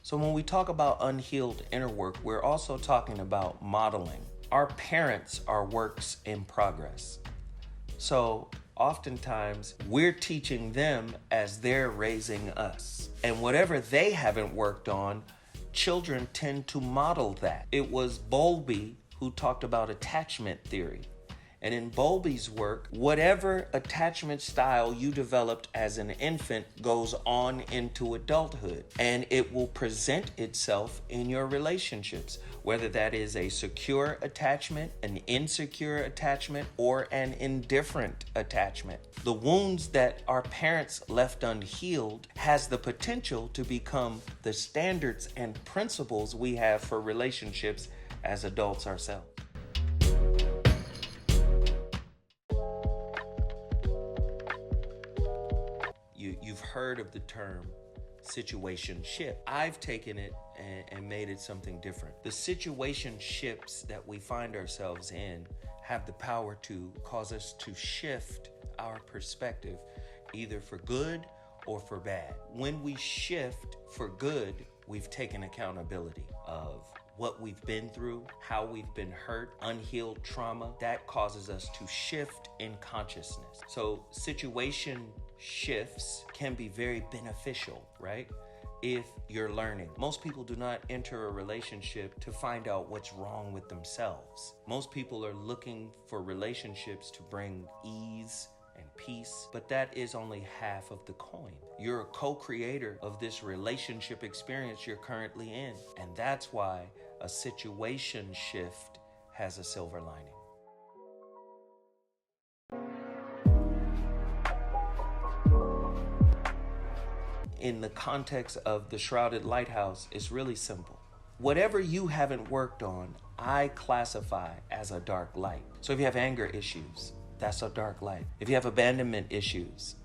So when we talk about unhealed inner work, we're also talking about modeling. Our parents are works in progress. So oftentimes we're teaching them as they're raising us. And whatever they haven't worked on, children tend to model that. It was Bowlby who talked about attachment theory. And in Bowlby's work, whatever attachment style you developed as an infant goes on into adulthood, and it will present itself in your relationships, whether that is a secure attachment, an insecure attachment, or an indifferent attachment. The wounds that our parents left unhealed has the potential to become the standards and principles we have for relationships as adults ourselves. You've heard of the term situationship. I've taken it and made it something different. The situationships that we find ourselves in have the power to cause us to shift our perspective, either for good or for bad. When we shift for good, we've taken accountability of what we've been through, how we've been hurt, unhealed trauma. That causes us to shift in consciousness. So situation shifts can be very beneficial, right? If you're learning. Most people do not enter a relationship to find out what's wrong with themselves. Most people are looking for relationships to bring ease and peace, but that is only half of the coin. You're a co-creator of this relationship experience you're currently in, and that's why a situation shift has a silver lining. In the context of the Shrouded Lighthouse, it's really simple. Whatever you haven't worked on, I classify as a dark light. So if you have anger issues, that's a dark light. If you have abandonment issues,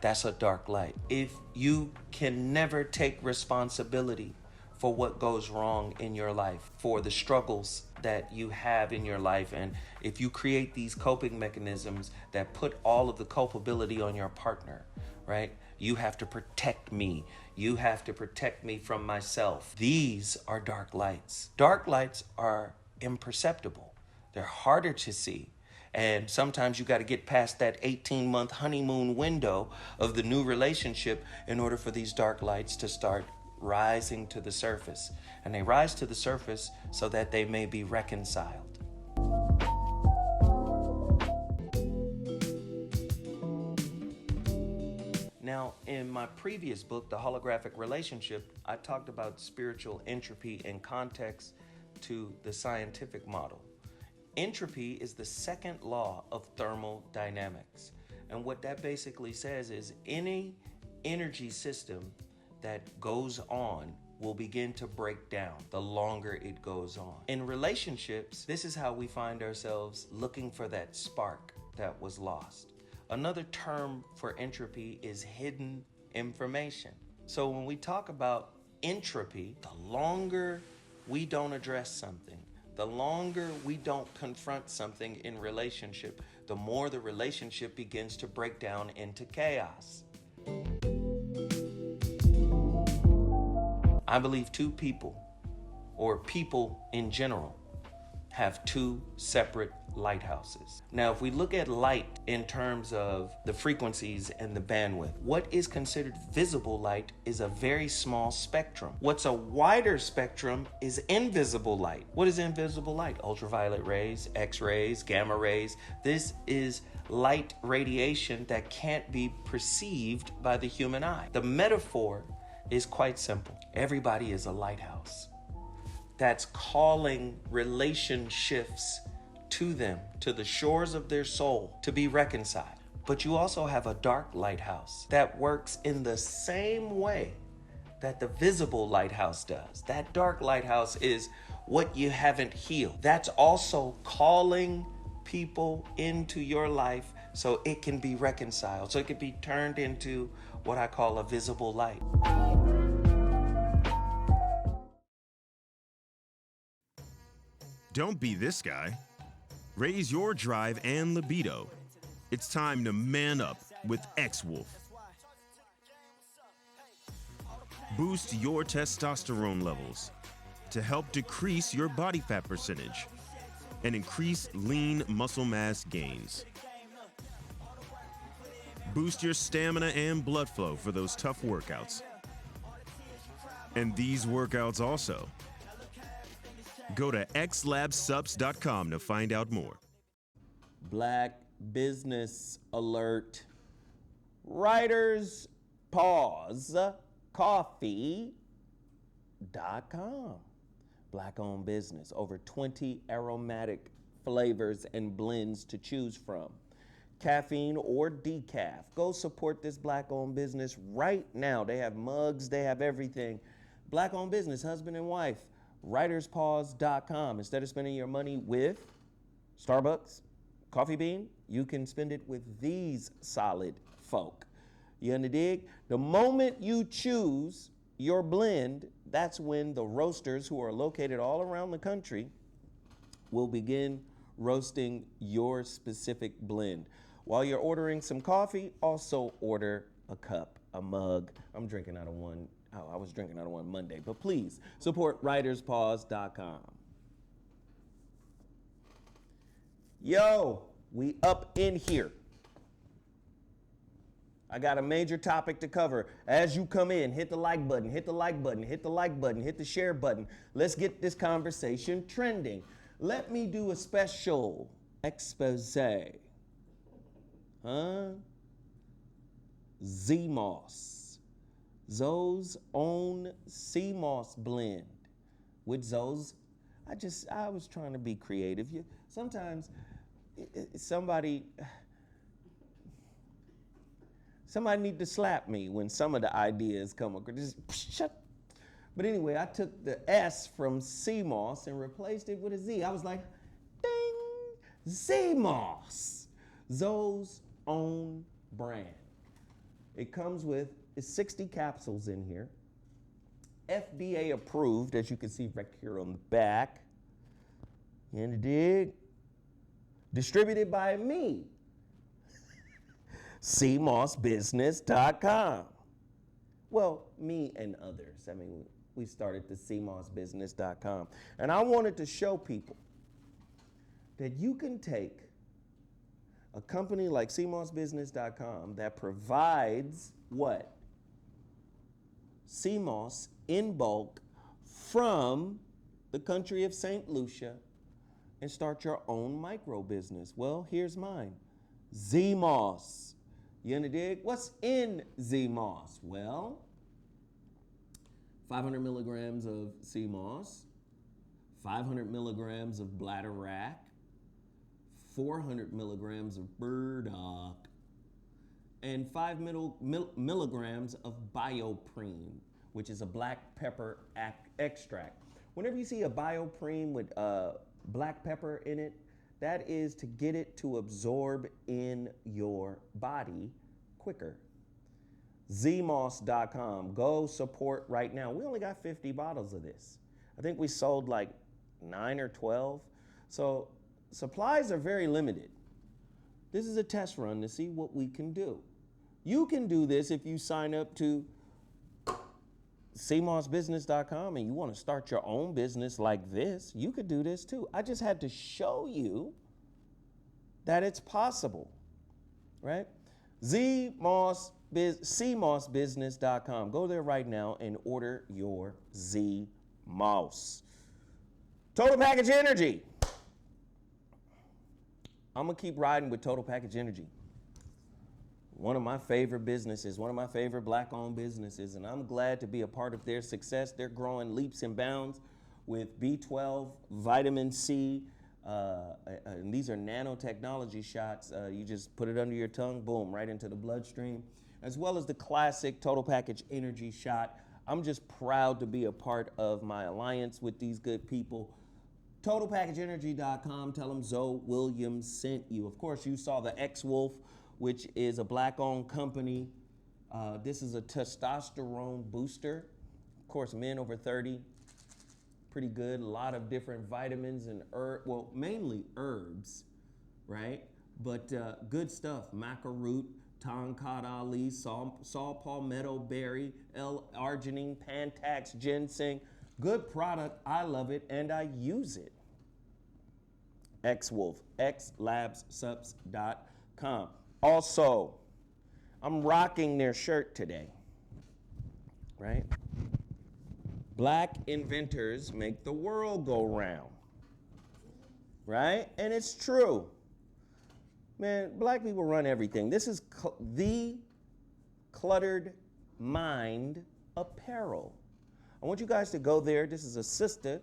that's a dark light. If you can never take responsibility for what goes wrong in your life, for the struggles that you have in your life, and if you create these coping mechanisms that put all of the culpability on your partner, right? You have to protect me. You have to protect me from myself. These are dark lights. Dark lights are imperceptible. They're harder to see. And sometimes you got to get past that 18-month honeymoon window of the new relationship in order for these dark lights to start rising to the surface. And they rise to the surface so that they may be reconciled. Now, in my previous book, The Holographic Relationship, I talked about spiritual entropy in context to the scientific model. Entropy is the second law of thermodynamics. And what that basically says is any energy system that goes on will begin to break down the longer it goes on. In relationships, this is how we find ourselves looking for that spark that was lost. Another term for entropy is hidden information. So when we talk about entropy, the longer we don't address something, the longer we don't confront something in relationship, the more the relationship begins to break down into chaos. I believe two people, or people in general, have two separate lighthouses. Now, if we look at light in terms of the frequencies and the bandwidth, what is considered visible light is a very small spectrum. What's a wider spectrum is invisible light. What is invisible light? Ultraviolet rays, X-rays, gamma rays. This is light radiation that can't be perceived by the human eye. The metaphor is quite simple. Everybody is a lighthouse that's calling relationships to them, to the shores of their soul, to be reconciled. But you also have a dark lighthouse that works in the same way that the visible lighthouse does. That dark lighthouse is what you haven't healed. That's also calling people into your life so it can be reconciled, so it can be turned into what I call a visible light. Don't be this guy. Raise your drive and libido. It's time to man up with X-Wolf. boost your testosterone levels to help decrease your body fat percentage and increase lean muscle mass gains. Boost your stamina and blood flow for those tough workouts. And these workouts also. Go to xlabsubs.com to find out more. Black business alert. Writers Pause Coffee.com. Black owned business. Over 20 aromatic flavors and blends to choose from. Caffeine or decaf. Go support this black owned business right now. They have mugs, they have everything. Black owned business, husband and wife. Writerspause.com. Instead of spending your money with Starbucks, Coffee Bean, you can spend it with these solid folk. You underdig? The moment you choose your blend, that's when the roasters who are located all around the country will begin roasting your specific blend. While you're ordering some coffee, also order a cup, a mug. I'm drinking out of one. Oh, I was drinking out of one Monday, but please support writerspause.com. Yo, we up in here. I got a major topic to cover. As you come in, hit the like button, hit the like button, hit the like button, hit the share button. Let's get this conversation trending. Let me do a special expose. Z-Moss. Zo's own C-Moss blend. With Zo's, I was trying to be creative. Sometimes somebody need to slap me when some of the ideas come across. Just shut. But anyway, I took the S from C-Moss and replaced it with a Z. I was like, ding, Z-Moss. Zo's own brand. It comes with 60 capsules in here. FDA approved, as you can see right here on the back. And it did. Distributed by me. cmossbusiness.com. Well, me and others. I mean, we started the cmossbusiness.com. And I wanted to show people that you can take a company like cmossbusiness.com that provides what? C-Moss in bulk from the country of St. Lucia and start your own micro business. Well, here's mine. Z-Moss. You underdig? What's in Z-Moss? Well, 500 milligrams of C-Moss, 500 milligrams of bladderwrack, 400 milligrams of burdock, and 5 milligrams of bioprene, which is a black pepper extract. Whenever you see a bioprene with black pepper in it, that is to get it to absorb in your body quicker. zmoss.com. Go support right now. We only got 50 bottles of this. I think we sold like 9 or 12. So supplies are very limited. This is a test run to see what we can do. You can do this if you sign up to cmossbusiness.com and you want to start your own business like this. You could do this too. I just had to show you that it's possible, right? cmossbusiness.com. Go there right now and order your Z-Moss. Total Package Energy. I'm going to keep riding with Total Package Energy. One of my favorite businesses, one of my favorite black-owned businesses, and I'm glad to be a part of their success. They're growing leaps and bounds with B12, vitamin C, and these are nanotechnology shots. You just put it under your tongue, boom, right into the bloodstream, as well as the classic Total Package Energy shot. I'm just proud to be a part of my alliance with these good people. TotalPackageEnergy.com. Tell them Zoe Williams sent you. Of course, you saw the X-Wolf, which is a black-owned company. This is a testosterone booster. Of course, men over 30, pretty good. A lot of different vitamins and mainly herbs, right? But good stuff. Maca root, Tonkat Ali, saw palmetto berry, L-arginine, Pantax, ginseng. Good product. I love it and I use it. Xwolf, xlabsubs.com. Also, I'm rocking their shirt today, right? Black inventors make the world go round, right? And it's true. Man, black people run everything. This is the Cluttered Mind Apparel. I want you guys to go there. This is a sister,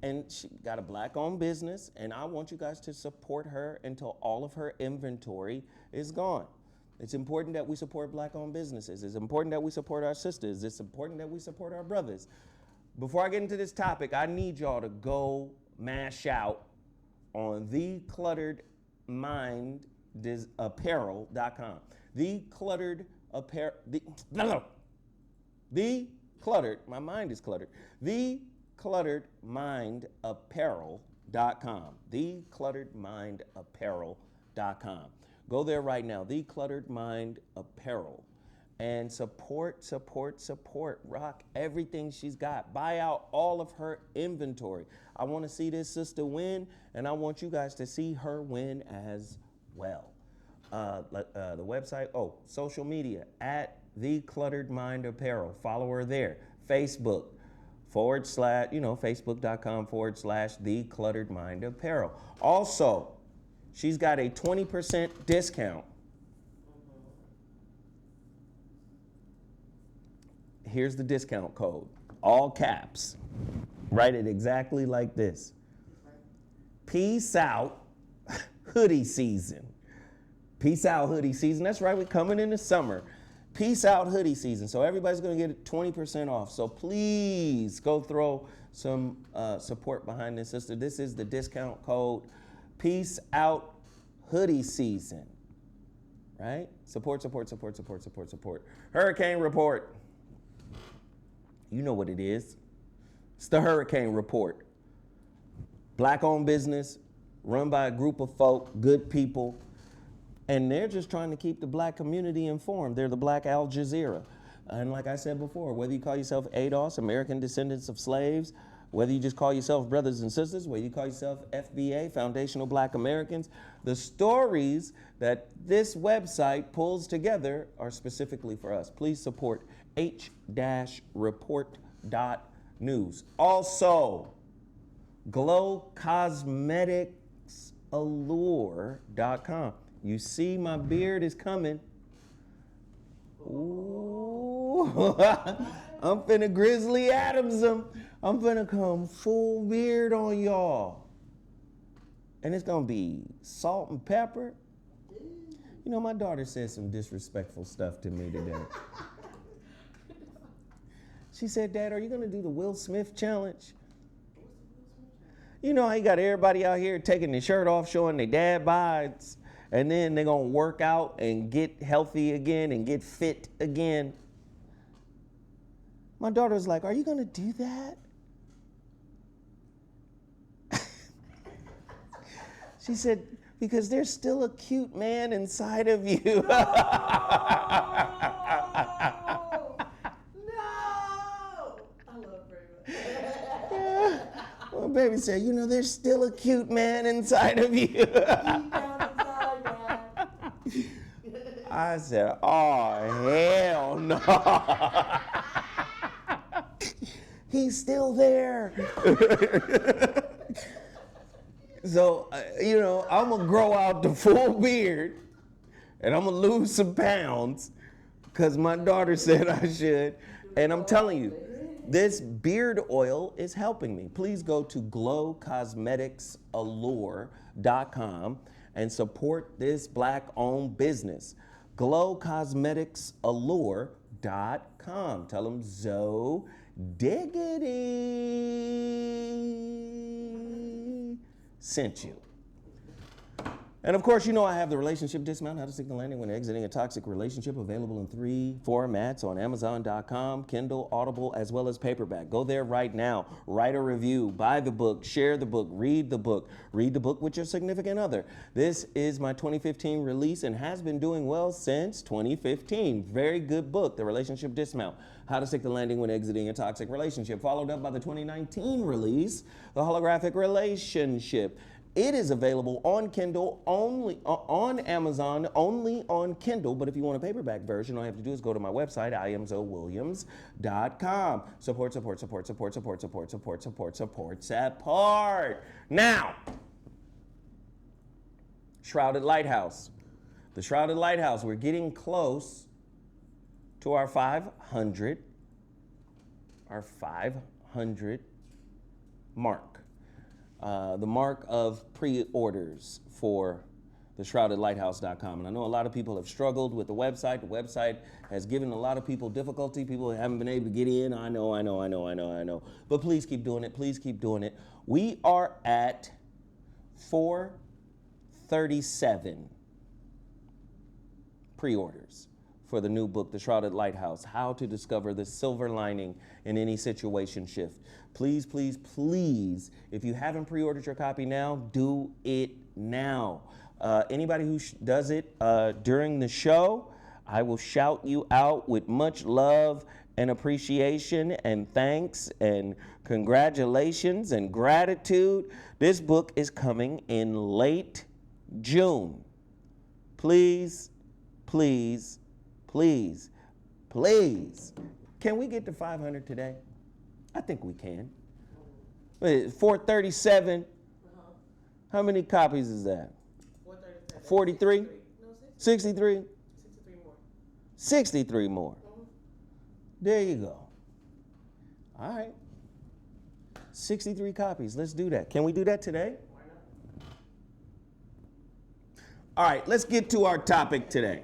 and she got a black-owned business, and I want you guys to support her until all of her inventory is gone. It's important that we support black-owned businesses. It's important that we support our sisters. It's important that we support our brothers. Before I get into this topic, I need y'all to go mash out on theclutteredmindapparel.com. My mind is cluttered. Theclutteredmindapparel.com. Theclutteredmindapparel.com. Go there right now, The Cluttered Mind Apparel, and support. Rock everything she's got. Buy out all of her inventory. I want to see this sister win, and I want you guys to see her win as well. The website, social media, at The Cluttered Mind Apparel. Follow her there. Facebook, facebook.com/The Cluttered Mind Apparel. Also, she's got a 20% discount. Here's the discount code, all caps. Write it exactly like this. Peace out, hoodie season. Peace out, hoodie season. That's right, we're coming into summer. Peace out, hoodie season. So everybody's gonna get 20% off. So please go throw some support behind this sister. This is the discount code. Peace out, hoodie season. Right? Support. Hurricane report. You know what it is. It's the Hurricane Report. Black-owned business, run by a group of folk, good people, and they're just trying to keep the black community informed. They're the Black Al Jazeera. And like I said before, whether you call yourself ADOS, American Descendants of Slaves, whether you just call yourself brothers and sisters, whether you call yourself FBA, Foundational Black Americans, the stories that this website pulls together are specifically for us. Please support h-report.news. Also, glowcosmeticsallure.com. You see my beard is coming. Ooh, I'm finna Grizzly Adams him. I'm finna come full beard on y'all. And it's gonna be salt and pepper. You know, my daughter said some disrespectful stuff to me today. She said, Dad, are you gonna do the Will Smith challenge? You know how you got everybody out here taking their shirt off, showing their dad bods, and then they're gonna work out and get healthy again and get fit again. My daughter was like, are you gonna do that? She said, because there's still a cute man inside of you. No! I love Brayma. Yeah. Well, baby said, you know, there's still a cute man inside of you. Deep down inside, Dad. I said, oh, hell no. He's still there. So, you know, I'm going to grow out the full beard and I'm going to lose some pounds because my daughter said I should. And I'm telling you, this beard oil is helping me. Please go to glowcosmeticsallure.com and support this black-owned business. glowcosmeticsallure.com. Tell them Zo Diggity sent you. And of course, you know I have the relationship dismount, how to stick the landing when exiting a toxic relationship, available in 3 formats on Amazon.com, Kindle, Audible, as well as paperback. Go there right now, write a review, buy the book, share the book, read the book with your significant other. This is my 2015 release and has been doing well since 2015. Very good book, The Relationship Dismount, How to Stick the Landing when Exiting a Toxic Relationship, followed up by the 2019 release, The Holographic Relationship. It is available on Kindle, only on Amazon, only on Kindle. But if you want a paperback version, all you have to do is go to my website, iamzowilliams.com. Support. Now, Shrouded Lighthouse. The Shrouded Lighthouse, we're getting close to our 500 mark. The mark of pre-orders for the shroudedlighthouse.com. And I know a lot of people have struggled with the website. The website has given a lot of people difficulty. People haven't been able to get in. I know. But please keep doing it. Please keep doing it. We are at 437 pre-orders for the new book, The Shrouded Lighthouse, How to Discover the Silver Lining in Any Situation Shift. Please, if you haven't pre-ordered your copy now, do it now. Anybody who does it during the show, I will shout you out with much love and appreciation and thanks and congratulations and gratitude. This book is coming in late June. Please. Can we get to 500 today? I think we can. 437. How many copies is that? 43? 63? 63 more. There you go. All right. 63 copies. Let's do that. Can we do that today? All right, let's get to our topic today.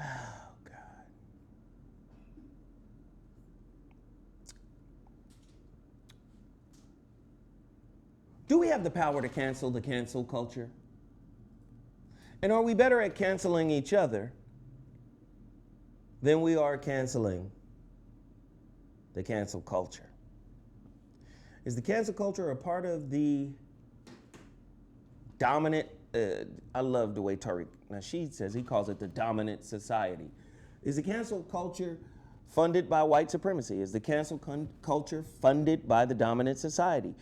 Oh, God. Do we have the power to cancel the cancel culture? And are we better at canceling each other than we are canceling the cancel culture? Is the cancel culture a part of the dominant, I love the way Tariq Nasheed says, he calls it the dominant society. Is the cancel culture funded by white supremacy? Is the cancel culture funded by the dominant society?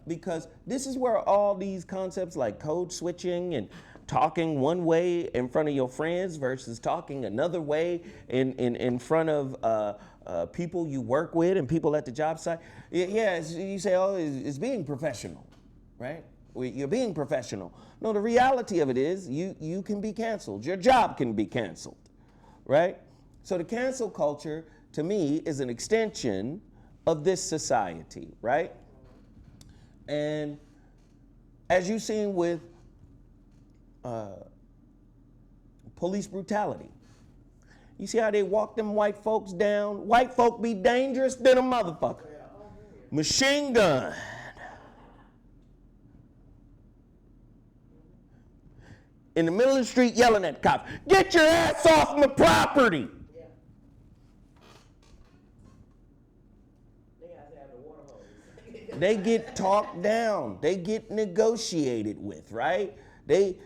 Because this is where all these concepts like code switching and talking one way in front of your friends versus talking another way in front of people you work with and people at the job site. Yeah, you say, oh, it's being professional, right? You're being professional. No, the reality of it is you can be canceled. Your job can be canceled, right? So the cancel culture, to me, is an extension of this society, right? And as you've seen with police brutality, you see how they walk them white folks down? White folk be dangerous than a motherfucker. Machine gun. In the middle of the street yelling at the cops, get your ass off my property. Yeah. They get talked down. They get negotiated with, right? They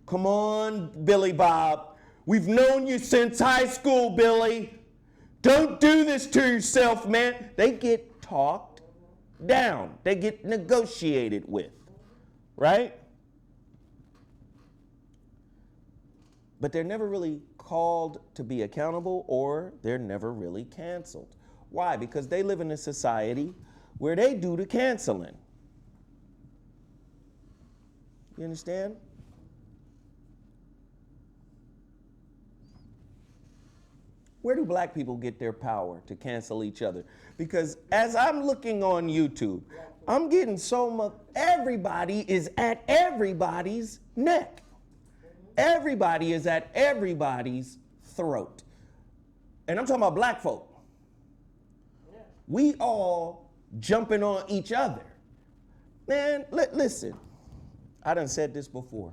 come on, Billy Bob. We've known you since high school, Billy. Don't do this to yourself, man. They get talked down. They get negotiated with, right? But they're never really called to be accountable, or they're never really canceled. Why? Because they live in a society where they do the canceling. You understand? Where do black people get their power to cancel each other? Because as I'm looking on YouTube, I'm getting so much, everybody is at everybody's neck. Everybody is at everybody's throat. And I'm talking about black folk. We all jumping on each other. Man, listen. I done said this before.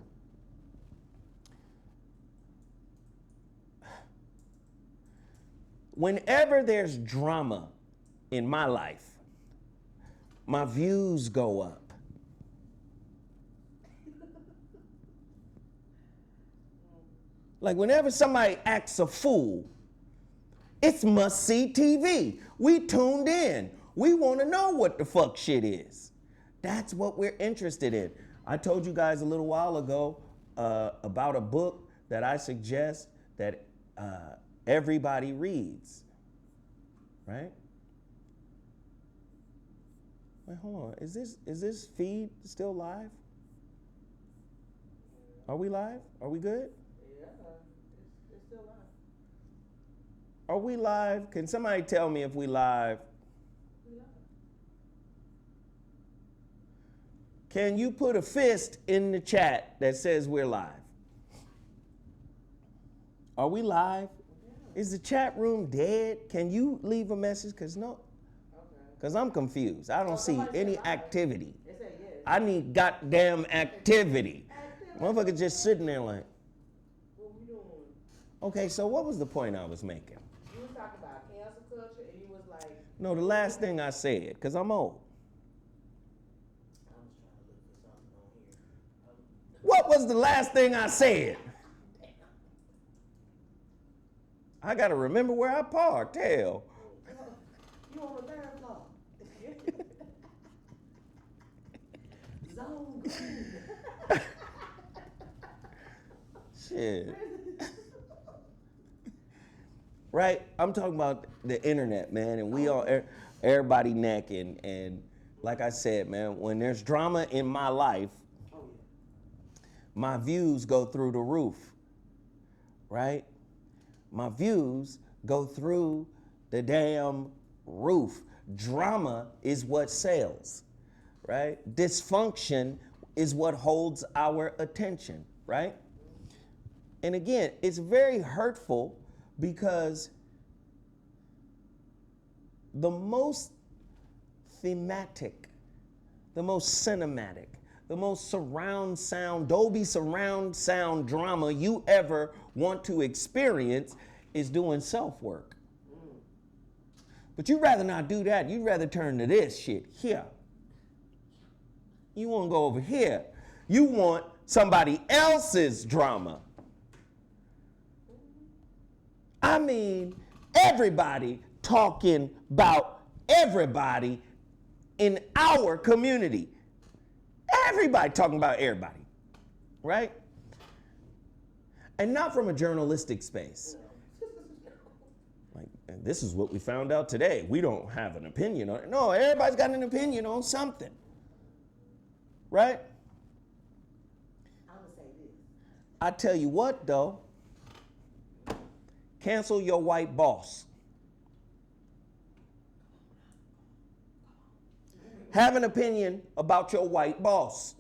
Whenever there's drama in my life, my views go up. Like whenever somebody acts a fool, it's must-see TV. We tuned in. We want to know what the fuck shit is. That's what we're interested in. I told you guys a little while ago about a book that I suggest that everybody reads, right? Wait, hold on. Is this feed still live? Are we live? Are we good? Yeah, it's still live. Are we live? Can somebody tell me if we live? We live. Can you put a fist in the chat that says we're live? Are we live? Yeah. Is the chat room dead? Can you leave a message? Because no. Okay. Because I'm confused. I don't see somebody any said live. activity. They said yes. I need goddamn activity. Motherfucker just sitting there like, What we doing? okay, so what was the point I was making? You was talking about cancel culture, and you was like, No, the last thing I said, because I'm old. I was trying to look for something on here. What was the last thing I said? I got to remember where I parked, hell. You on the third floor. Zolo. Shit. Right? I'm talking about the internet, man, and we all, everybody necking. And like I said, man, when there's drama in my life, Oh, yeah. my views go through the roof, right? My views go through the damn roof. Drama is what sells, right? Dysfunction is what holds our attention, right? And again, it's very hurtful because the most thematic, the most cinematic, the most surround sound, Dolby surround sound drama you ever want to experience is doing self-work. But you'd rather not do that. You'd rather turn to this shit here. You want to go over here. You want somebody else's drama. I mean, everybody talking about everybody in our community. Everybody talking about everybody, right? And not from a journalistic space. Like, and this is what we found out today. We don't have an opinion on it. No, everybody's got an opinion on something, right? I'm going to say this. I tell you what, though. Cancel your white boss. Have an opinion about your white boss.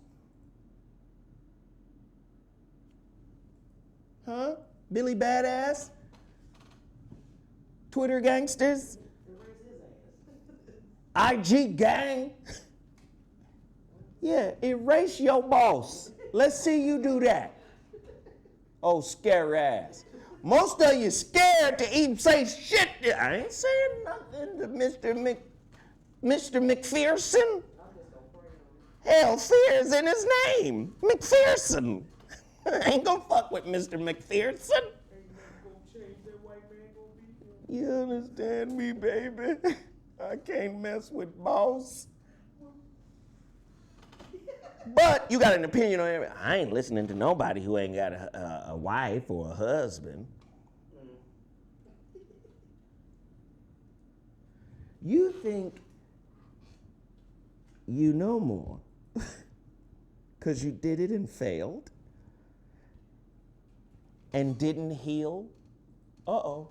Huh? Billy Badass? Twitter gangsters? IG gang? Yeah, erase your boss. Let's see you do that. Oh, scare ass. Most of you scared to even say shit. I ain't saying nothing to Mr. McPherson. Hell, fear's in his name. McPherson. I ain't gonna fuck with Mr. McPherson. You understand me, baby? I can't mess with boss. But you got an opinion on everything. I ain't listening to nobody who ain't got a wife or a husband. You think you know more because you did it and failed and didn't heal? Uh-oh.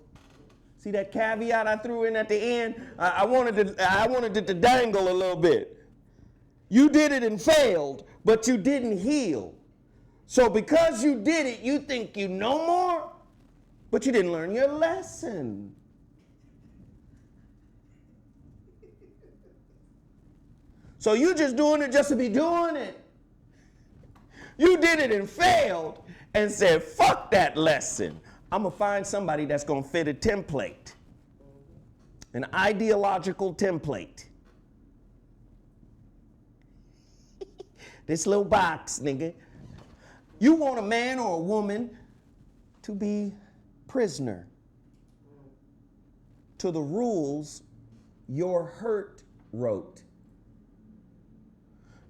See that caveat I threw in at the end? I wanted it to dangle a little bit. You did it and failed, but you didn't heal. So because you did it, you think you know more, but you didn't learn your lesson. So you just doing it just to be doing it. You did it and failed and said, fuck that lesson. I'm going to find somebody that's going to fit a template, an ideological template. This little box, nigga. You want a man or a woman to be prisoner to the rules your hurt wrote,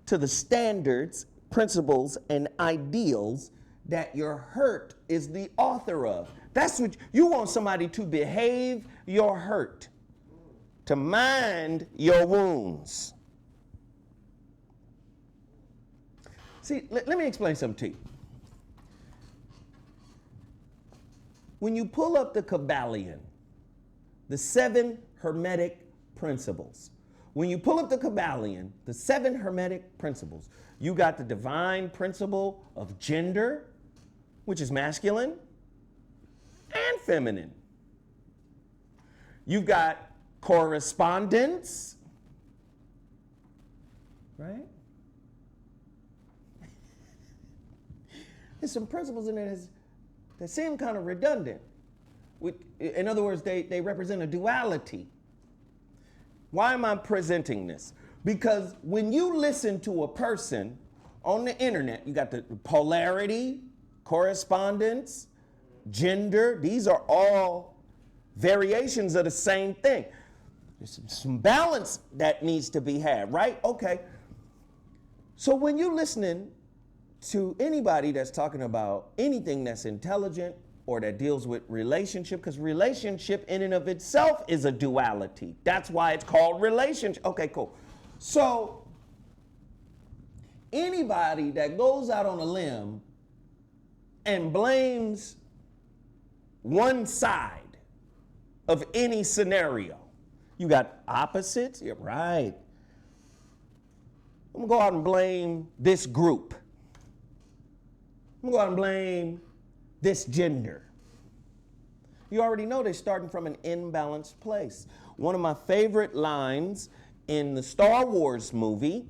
to the standards, principles, and ideals that your hurt is the author of. That's what you want, somebody to behave your hurt, to mind your wounds. See, let me explain something to you. When you pull up the Kabbalion, the 7 Hermetic principles, when you pull up the Kabbalion, the 7 Hermetic principles, you got the divine principle of gender, which is masculine and feminine. You've got correspondence, right? There's some principles in there that seem kind of redundant. In other words, they represent a duality. Why am I presenting this? Because when you listen to a person on the internet, you got the polarity, correspondence, gender. These are all variations of the same thing. There's some balance that needs to be had, right? Okay. So when you're listening to anybody that's talking about anything that's intelligent or that deals with relationship, because relationship in and of itself is a duality. That's why it's called relationship. Okay, cool. So anybody that goes out on a limb and blames one side of any scenario, you got opposites, yeah, right. I'm gonna go out and blame this group. I'm gonna go out and blame this gender. You already know they're starting from an imbalanced place. One of my favorite lines in the Star Wars movie,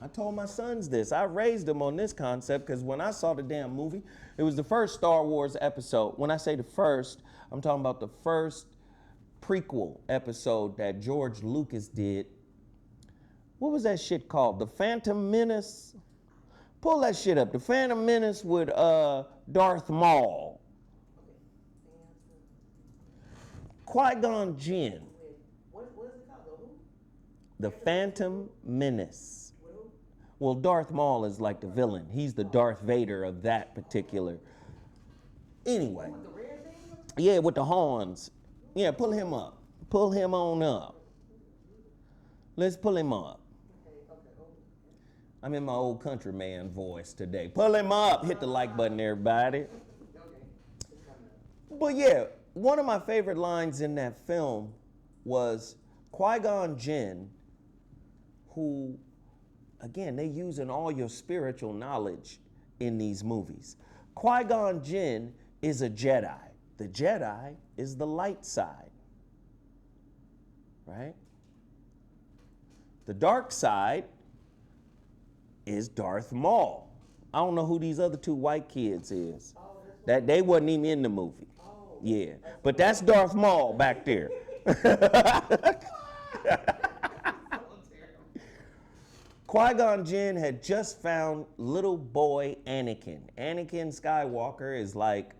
I told my sons this, I raised them on this concept because when I saw the damn movie, it was the first Star Wars episode. When I say the first, I'm talking about the first prequel episode that George Lucas did. What was that shit called? The Phantom Menace? Pull that shit up. The Phantom Menace with Darth Maul. Qui-Gon Jinn. What is it called? The who? The Phantom Menace. Well, Darth Maul is like the villain. He's the Darth Vader of that particular. Anyway. With the red thing? Yeah, with the horns. Yeah, pull him up. Pull him on up. Let's pull him up. I'm in my old countryman voice today. Pull him up. Hit the like button, everybody. But yeah, one of my favorite lines in that film was Qui-Gon Jinn, who, again, they using all your spiritual knowledge in these movies. Qui-Gon Jinn is a Jedi. The Jedi is the light side, right? The dark side is Darth Maul. I don't know who these other 2 white kids is. That they wasn't even in the movie. Yeah, but that's Darth Maul back there. Qui-Gon Jinn had just found little boy Anakin. Anakin Skywalker is like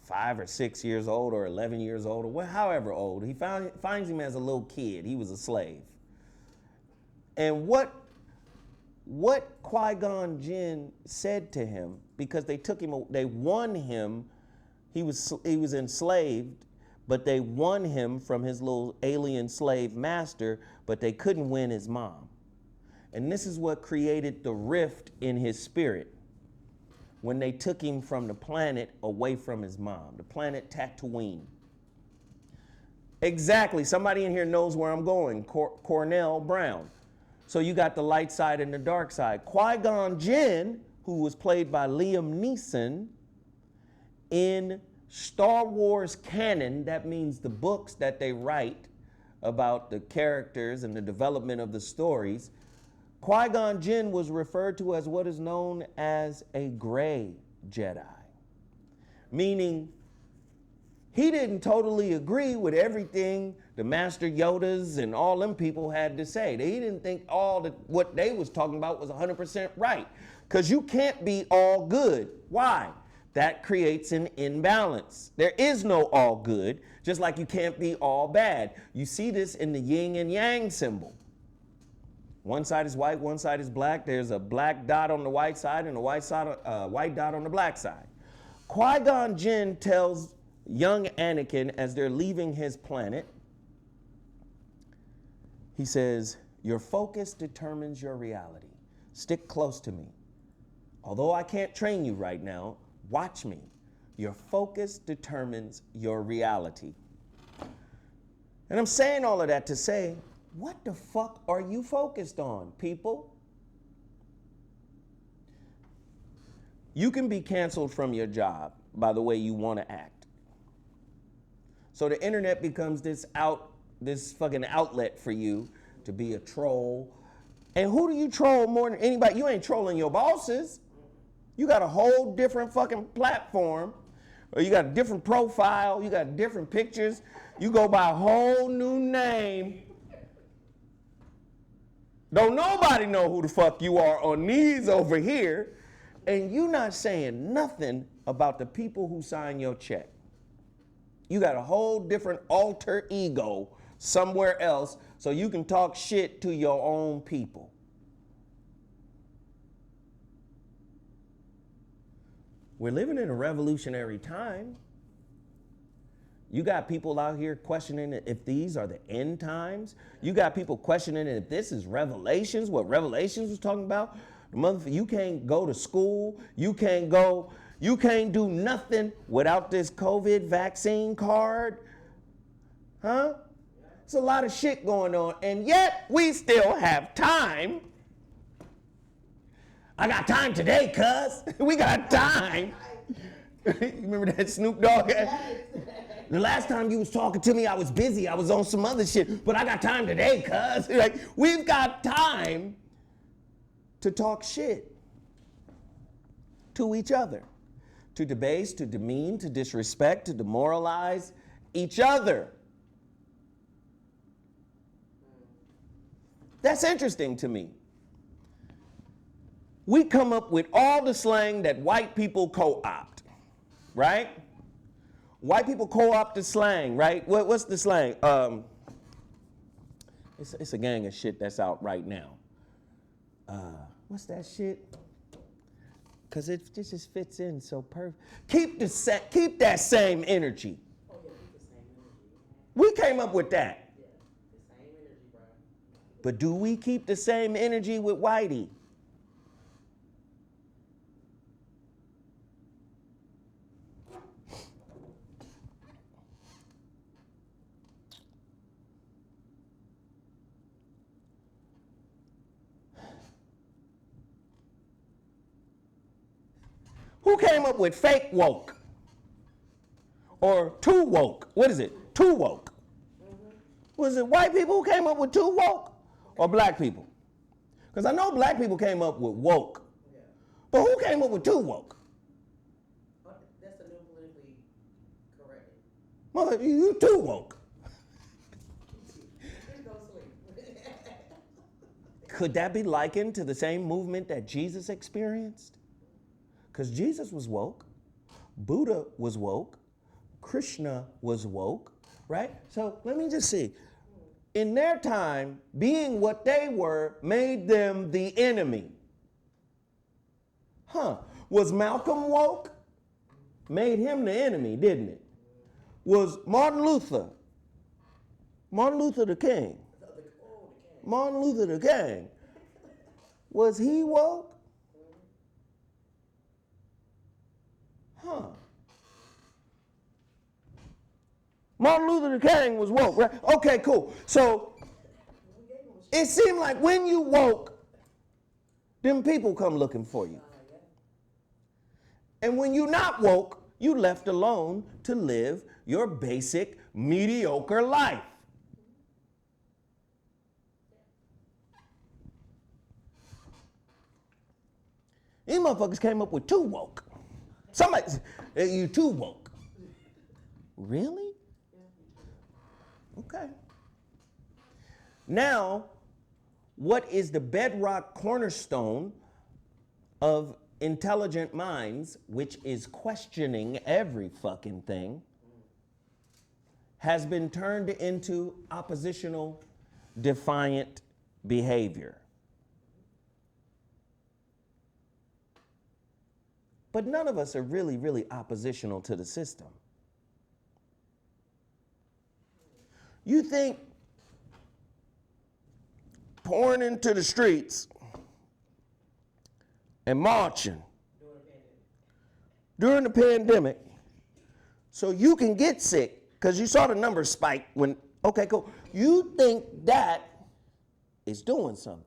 5 or 6 years old or 11 years old or however old. He finds him as a little kid. He was a slave. And what Qui-Gon Jinn said to him, because they took him, they won him, he was enslaved, but they won him from his little alien slave master, but they couldn't win his mom. And this is what created the rift in his spirit when they took him from the planet away from his mom, the planet Tatooine. Exactly, somebody in here knows where I'm going, Cornell Brown. So you got the light side and the dark side. Qui-Gon Jinn, who was played by Liam Neeson, in Star Wars canon, that means the books that they write about the characters and the development of the stories, Qui-Gon Jinn was referred to as what is known as a gray Jedi, meaning he didn't totally agree with everything the Master Yodas and all them people had to say. He didn't think what they was talking about was 100% right, because you can't be all good. Why? That creates an imbalance. There is no all good, just like you can't be all bad. You see this in the yin and yang symbol. One side is white, one side is black. There's a black dot on the white side and a white dot on the black side. Qui-Gon Jinn tells young Anakin as they're leaving his planet, he says, your focus determines your reality. Stick close to me. Although I can't train you right now, watch me. Your focus determines your reality. And I'm saying all of that to say, what the fuck are you focused on, people? You can be canceled from your job by the way you want to act. So the internet becomes this fucking outlet for you to be a troll. And who do you troll more than anybody? You ain't trolling your bosses. You got a whole different fucking platform, or you got a different profile, you got different pictures. You go by a whole new name. Don't nobody know who the fuck you are on these over here. And you not saying nothing about the people who sign your check. You got a whole different alter ego somewhere else so you can talk shit to your own people. We're living in a revolutionary time. You got people out here questioning if these are the end times. You got people questioning if this is Revelations, what Revelations was talking about. You can't go to school. You can't do nothing without this COVID vaccine card. Huh? It's a lot of shit going on, and yet we still have time. I got time today, cuz. We got time. You remember that Snoop Dogg? The last time you was talking to me, I was busy. I was on some other shit, but I got time today, cuz. Like, we've got time to talk shit to each other, to debase, to demean, to disrespect, to demoralize each other. That's interesting to me. We come up with all the slang that white people co-opt, right? White people co-opt the slang, right? What's the slang? It's a gang of shit that's out right now. What's that shit? Because it just fits in so perfect. Keep that same energy. Oh, yeah, keep the same energy. We came up with that. Yeah, the same energy, bro. But do we keep the same energy with Whitey? Who came up with fake woke? Or too woke? What is it? Too woke. Was it white people who came up with too woke? Or black people? Because I know black people came up with woke. Yeah. But who came up with too woke? That's the new politically correct. Mother, you too woke. Just go sleep. Could that be likened to the same movement that Jesus experienced? Because Jesus was woke, Buddha was woke, Krishna was woke, right? So let me just see. In their time, being what they were made them the enemy. Was Malcolm woke? Made him the enemy, didn't it? Was Martin Luther the King? Martin Luther the King. Was he woke? Martin Luther King was woke, right? Okay, cool. So it seemed like when you woke, them people come looking for you. And when you're not woke, you left alone to live your basic mediocre life. These motherfuckers came up with too woke. Somebody, you too woke. Really? Okay. Now, what is the bedrock cornerstone of intelligent minds, which is questioning every fucking thing, has been turned into oppositional, defiant behavior. But none of us are really oppositional to the system. You think pouring into the streets and marching during the pandemic so you can get sick because you saw the numbers spike when, okay, cool. You think that is doing something.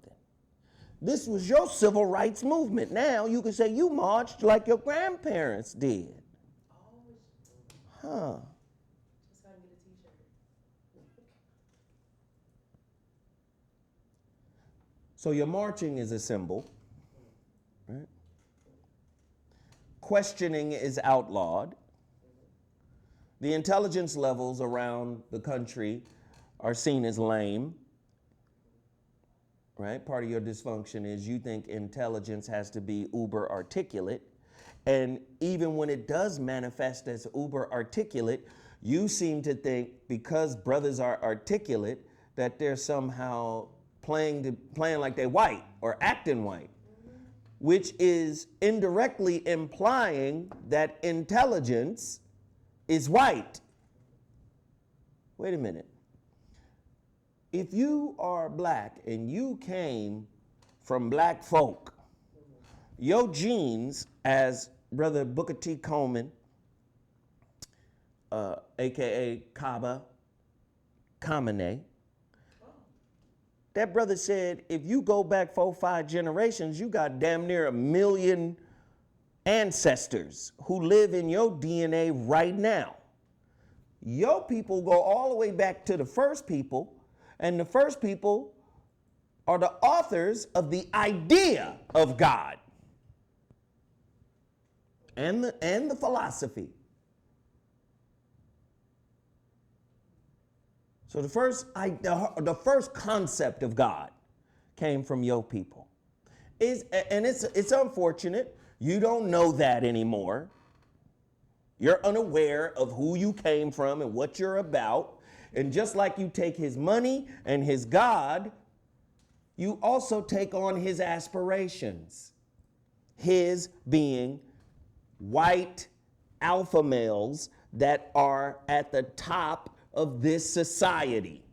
This was your civil rights movement. Now you can say you marched like your grandparents did. Huh. Just gotta get a t-shirt. So your marching is a symbol, right? Questioning is outlawed. The intelligence levels around the country are seen as lame, right? Part of your dysfunction is you think intelligence has to be uber articulate. And even when it does manifest as uber articulate, you seem to think because brothers are articulate that they're somehow playing like they're white or acting white, which is indirectly implying that intelligence is white. Wait a minute. If you are black and you came from black folk, your genes, as Brother Booker T. Coleman, aka Kaba Kamene, that brother said, if you go back 4-5 generations, you got damn near 1 million ancestors who live in your DNA right now. Your people go all the way back to the first people, and the first people are the authors of the idea of God and the philosophy. So the first concept of God came from your people. It's unfortunate. You don't know that anymore. You're unaware of who you came from and what you're about. And just like you take his money and his God, you also take on his aspirations. His being white alpha males that are at the top of this society.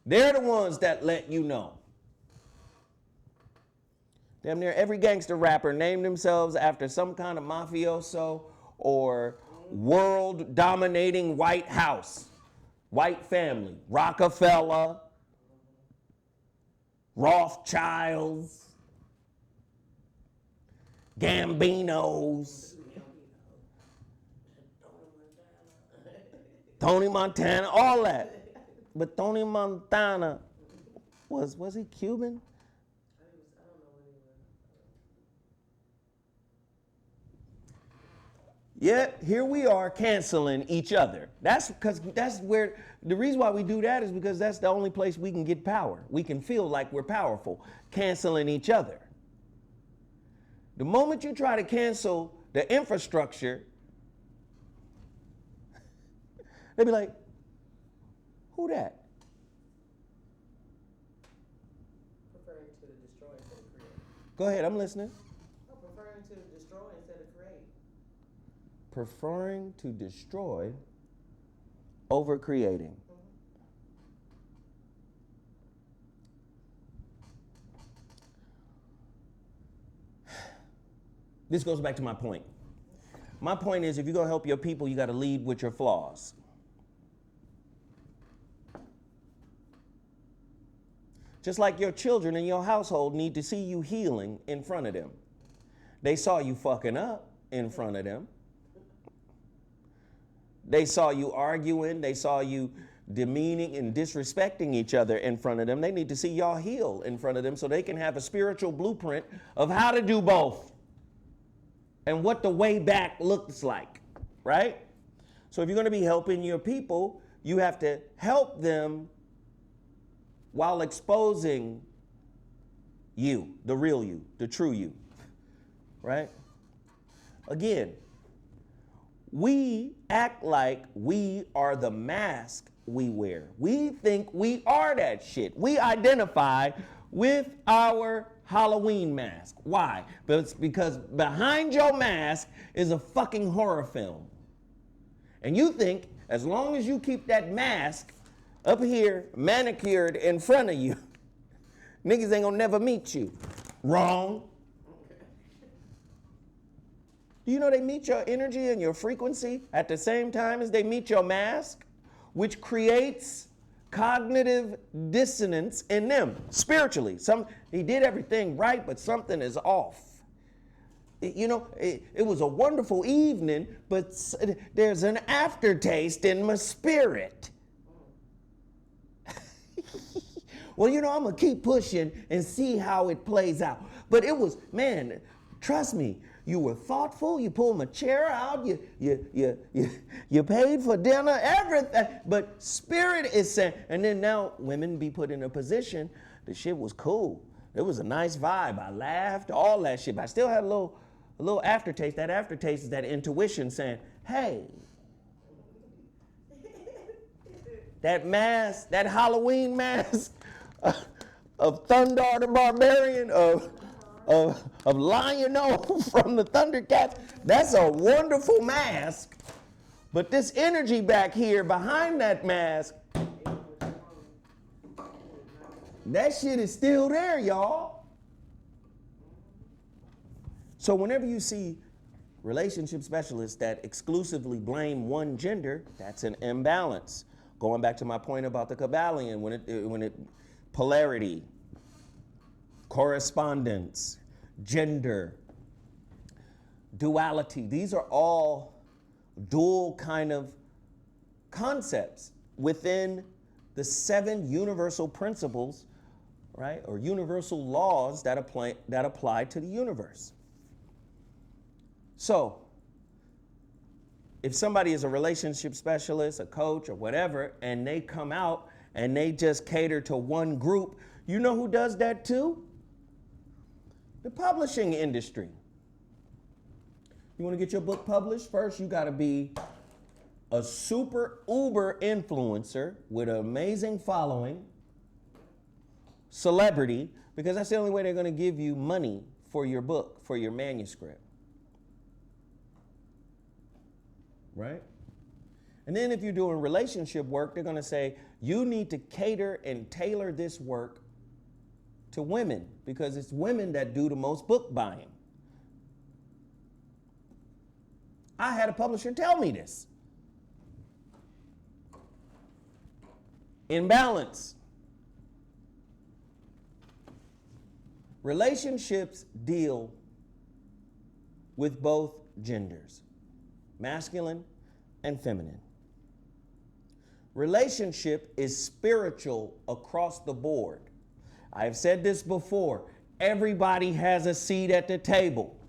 They're the ones that let you know. Damn near every gangster rapper named themselves after some kind of mafioso or world dominating white house, white family, Rockefeller, Rothschilds, Gambinos, Tony Montana, all that. But Tony Montana, was he Cuban? Yet here we are canceling each other. That's where the reason why we do that is because that's the only place we can get power. We can feel like we're powerful, canceling each other. The moment you try to cancel the infrastructure, they be like, who that? Preferring to destroy instead of create. Go ahead, I'm listening. No, preferring to destroy instead of create. Preferring to destroy over creating. This goes back to my point. My point is, if you're going to help your people, you got to lead with your flaws. Just like your children in your household need to see you healing in front of them. They saw you fucking up in front of them. They saw you arguing. They saw you demeaning and disrespecting each other in front of them. They need to see y'all heal in front of them so they can have a spiritual blueprint of how to do both and what the way back looks like, right? So if you're going to be helping your people, you have to help them while exposing you, the real you, the true you, right? Again, we act like we are the mask we wear. We think we are that shit. We identify with our Halloween mask. Why? Because behind your mask is a fucking horror film. And you think as long as you keep that mask up here manicured in front of you, niggas ain't gonna never meet you. Wrong. Do you know they meet your energy and your frequency at the same time as they meet your mask, which creates cognitive dissonance in them spiritually? He did everything right, but something is off. It was a wonderful evening, but there's an aftertaste in my spirit. Well, I'm going to keep pushing and see how it plays out. But it was, man, trust me, you were thoughtful. You pulled my chair out. You paid for dinner, everything. But spirit is saying, and then now women be put in a position, the shit was cool. It was a nice vibe. I laughed, all that shit. But I still had a little aftertaste. That aftertaste is that intuition saying, hey, that mask, that Halloween mask of Thundar the Barbarian, of Lion-O from the Thundercats, that's a wonderful mask. But this energy back here behind that mask, that shit is still there, y'all. So whenever you see relationship specialists that exclusively blame one gender, that's an imbalance. Going back to my point about the Kabbalion, when it polarity, correspondence, gender, duality, these are all dual kind of concepts within the 7 universal principles, right, or universal laws that apply to the universe. So, if somebody is a relationship specialist, a coach, or whatever, and they come out and they just cater to one group, you know who does that too? The publishing industry. You want to get your book published? First, you got to be a super uber influencer with an amazing following, celebrity, because that's the only way they're going to give you money for your book, for your manuscript. Right? And then if you're doing relationship work, they're going to say, you need to cater and tailor this work to women because it's women that do the most book buying. I had a publisher tell me this. Imbalance. Relationships deal with both genders, masculine and feminine. Relationship is spiritual across the board. I've said this before. Everybody has a seat at the table.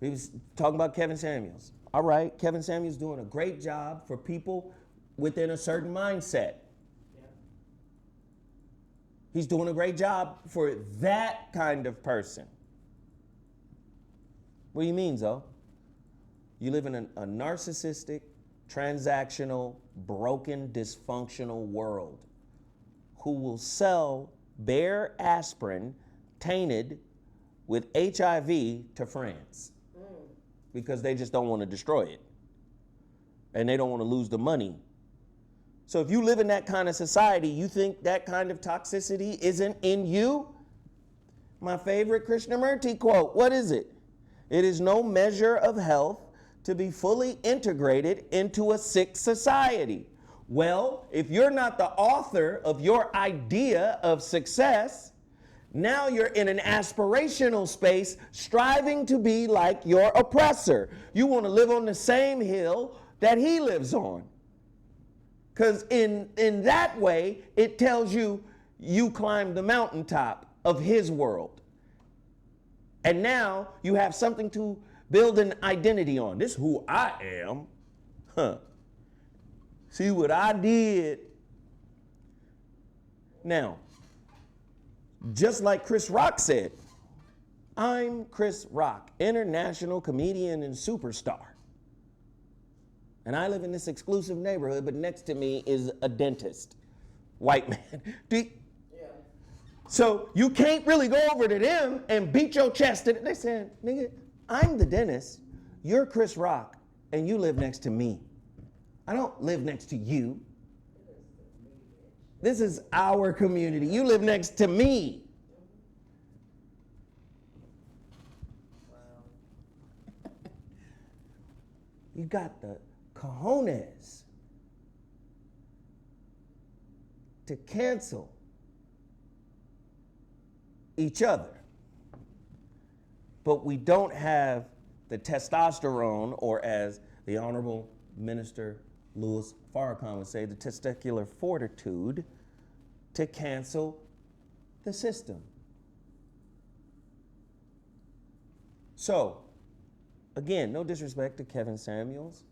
We was talking about Kevin Samuels. All right, Kevin Samuels doing a great job for people within a certain mindset. Yeah. He's doing a great job for that kind of person. What do you mean, Zo? You live in a narcissistic, transactional, broken, dysfunctional world who will sell bare aspirin tainted with HIV to France because they just don't want to destroy it and they don't want to lose the money. So if you live in that kind of society, you think that kind of toxicity isn't in you? My favorite Krishnamurti quote, what is it? It is no measure of health to be fully integrated into a sick society. Well, if you're not the author of your idea of success, now you're in an aspirational space striving to be like your oppressor. You want to live on the same hill that he lives on. Because in that way, it tells you you climbed the mountaintop of his world. And now you have something to build an identity on. This is who I am. Huh. See what I did. Now, just like Chris Rock said, I'm Chris Rock, international comedian and superstar. And I live in this exclusive neighborhood, but next to me is a dentist, white man. So you can't really go over to them and beat your chest. They said, nigga, I'm the dentist, you're Chris Rock, and you live next to me. I don't live next to you. This is our community. You live next to me. You got the cojones to cancel each other. But we don't have the testosterone, or as the Honorable Minister Louis Farrakhan would say, the testicular fortitude to cancel the system. So, again, no disrespect to Kevin Samuels.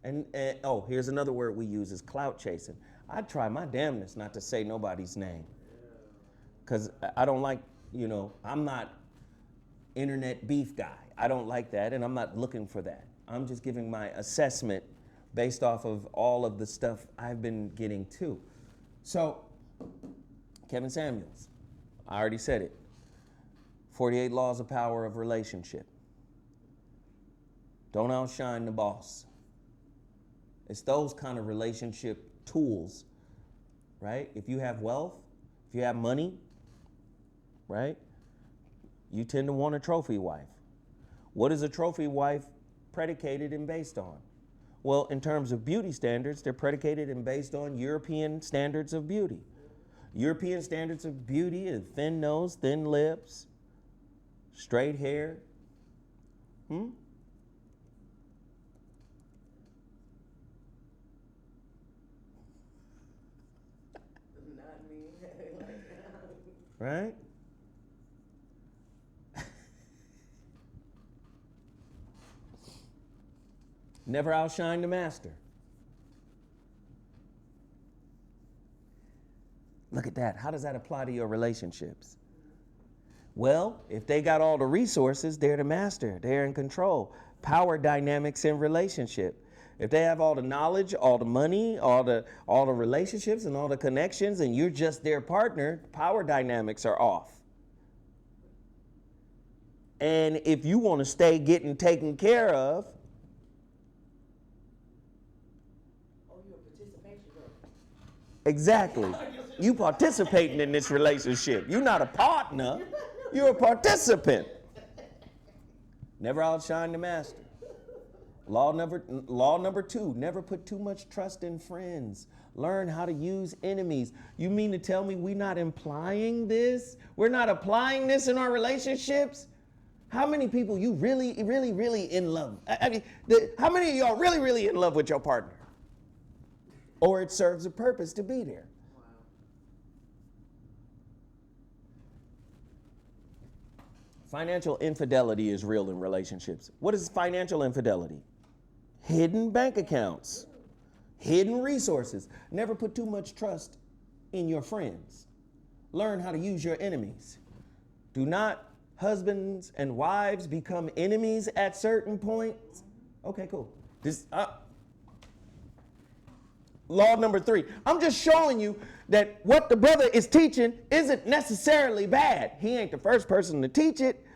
And oh, here's another word we use is clout chasing. I try my damnedest not to say nobody's name. Because I don't like, I'm not internet beef guy. I don't like that, and I'm not looking for that. I'm just giving my assessment based off of all of the stuff I've been getting to. So, Kevin Samuels, I already said it. 48 laws of power of relationship. Don't outshine the boss. It's those kind of relationship tools, right? If you have wealth, if you have money, right? You tend to want a trophy wife. What is a trophy wife predicated and based on? Well, in terms of beauty standards, they're predicated and based on European standards of beauty. European standards of beauty is thin nose, thin lips, straight hair. Not me. Right? Never outshine the master. Look at that. How does that apply to your relationships? Well, if they got all the resources, they're the master. They're in control. Power dynamics in relationship. If they have all the knowledge, all the money, all the relationships and all the connections, and you're just their partner, power dynamics are off. And if you want to stay getting taken care of, exactly. You participating in this relationship. You're not a partner. You're a participant. Never outshine the master. Law number 2, never put too much trust in friends. Learn how to use enemies. You mean to tell me we're not implying this? We're not applying this in our relationships? How many people you really in love? How many of y'all really in love with your partner? Or it serves a purpose to be there? Wow. Financial infidelity is real in relationships. What is financial infidelity? Hidden bank accounts, hidden resources. Never put too much trust in your friends. Learn how to use your enemies. Do not husbands and wives become enemies at certain points? Okay, cool. Law number 3. I'm just showing you that what the brother is teaching isn't necessarily bad. He ain't the first person to teach it.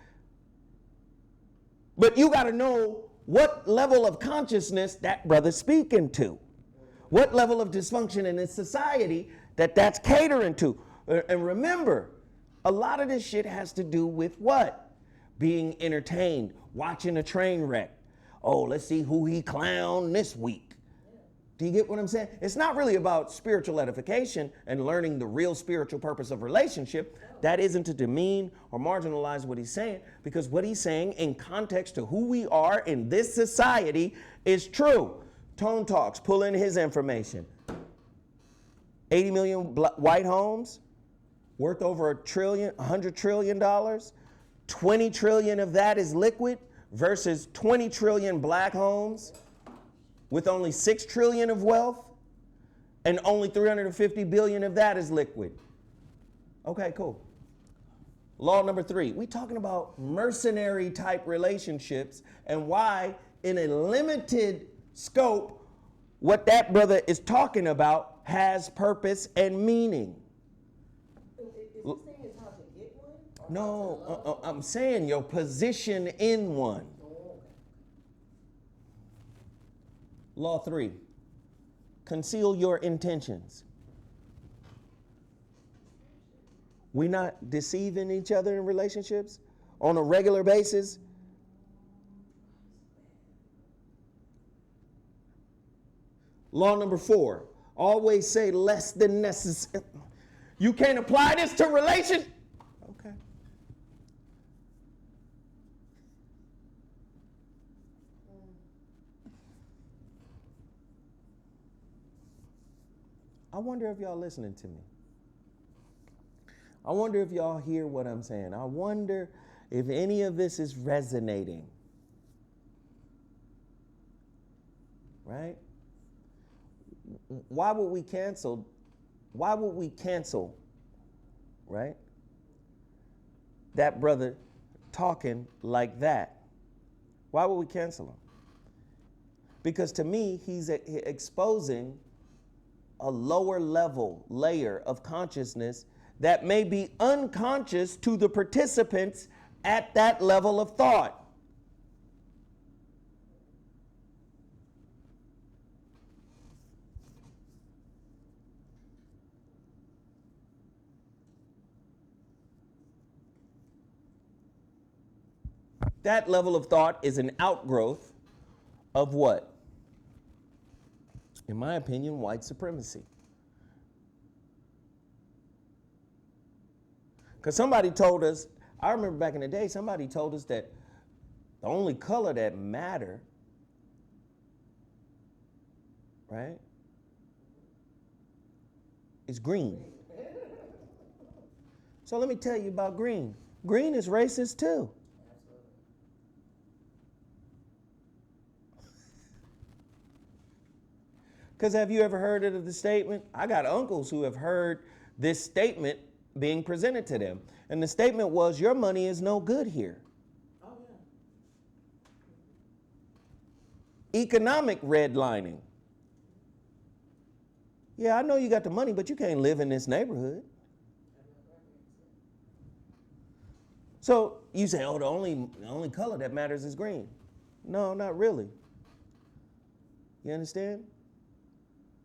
But you got to know what level of consciousness that brother's speaking to. What level of dysfunction in his society that's catering to. And remember, a lot of this shit has to do with what? Being entertained, watching a train wreck. Oh, let's see who he clowned this week. Do you get what I'm saying? It's not really about spiritual edification and learning the real spiritual purpose of relationship. That isn't to demean or marginalize what he's saying, because what he's saying in context to who we are in this society is true. Tone Talks, pull in his information. 80 million white homes worth over $100 trillion. 20 trillion of that is liquid versus 20 trillion black homes with only 6 trillion of wealth, and only 350 billion of that is liquid. Okay, cool. Law number 3, we talking about mercenary type relationships and why in a limited scope, what that brother is talking about has purpose and meaning. Is he saying it's how to get one? No, I'm saying your position in one. Oh, okay. Law 3, conceal your intentions. We not deceiving each other in relationships on a regular basis? Law number 4, always say less than necessary. You can't apply this to relations. Okay. I wonder if y'all listening to me. I wonder if y'all hear what I'm saying. I wonder if any of this is resonating. Right? Why would we cancel? Right? That brother talking like that. Why would we cancel him? Because to me, he's exposing a lower layer of consciousness that may be unconscious to the participants at that level of thought. That level of thought is an outgrowth of what? In my opinion, white supremacy. Because somebody told us, I remember back in the day, somebody told us that the only color that matter, right, is green. So let me tell you about green. Green is racist too. Because have you ever heard of the statement? I got uncles who have heard this statement being presented to them. And the statement was, your money is no good here. Oh, yeah. Economic redlining. Yeah, I know you got the money, but you can't live in this neighborhood. So you say, oh, the only color that matters is green. No, not really. You understand?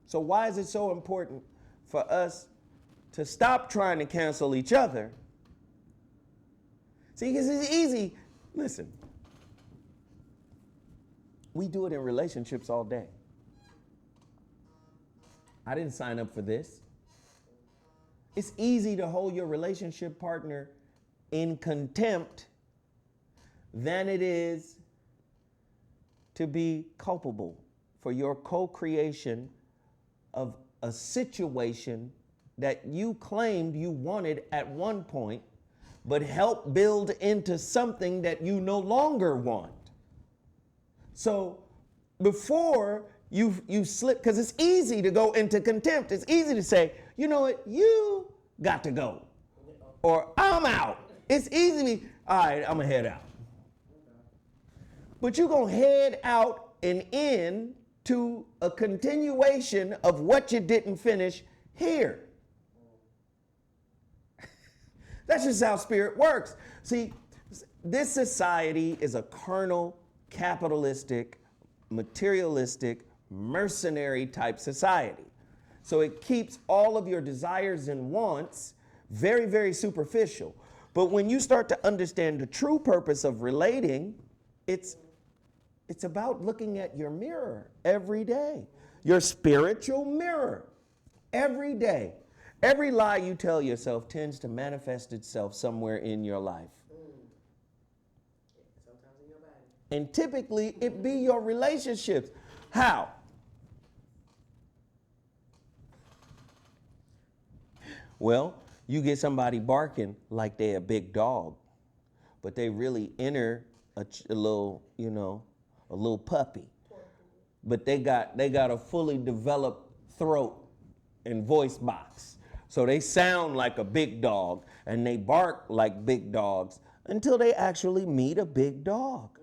So why is it so important for us to stop trying to cancel each other? See, because it's easy. Listen, we do it in relationships all day. I didn't sign up for this. It's easy to hold your relationship partner in contempt than it is to be culpable for your co-creation of a situation that you claimed you wanted at one point, but helped build into something that you no longer want. So before you slip, because it's easy to go into contempt. It's easy to say, you know what, you got to go. Or I'm out. It's easy to be, all right, I'm gonna head out. But you're gonna head out and in to a continuation of what you didn't finish here. That's just how spirit works. See, this society is a carnal, capitalistic, materialistic, mercenary type society. So it keeps all of your desires and wants very, very superficial. But when you start to understand the true purpose of relating, it's about looking at your mirror every day, your spiritual mirror every day. Every lie you tell yourself tends to manifest itself somewhere in your life. Sometimes in your body. And typically, it be your relationships. How? Well, you get somebody barking like they a big dog, but they really enter a little, a little puppy. But they got a fully developed throat and voice box. So they sound like a big dog and they bark like big dogs until they actually meet a big dog.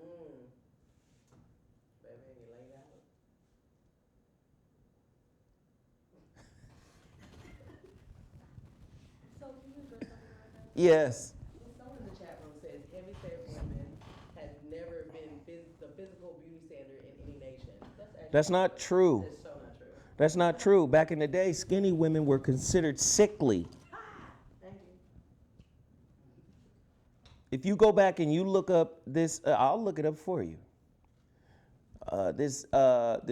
So can you address something like that? Yes. Someone in the chat room says heavy-set women has never been the physical beauty standard in any nation. That's not true. That's so not true. That's not true. Back in the day, skinny women were considered sickly. Thank you. If you go back and you look up this, I'll look it up for you. This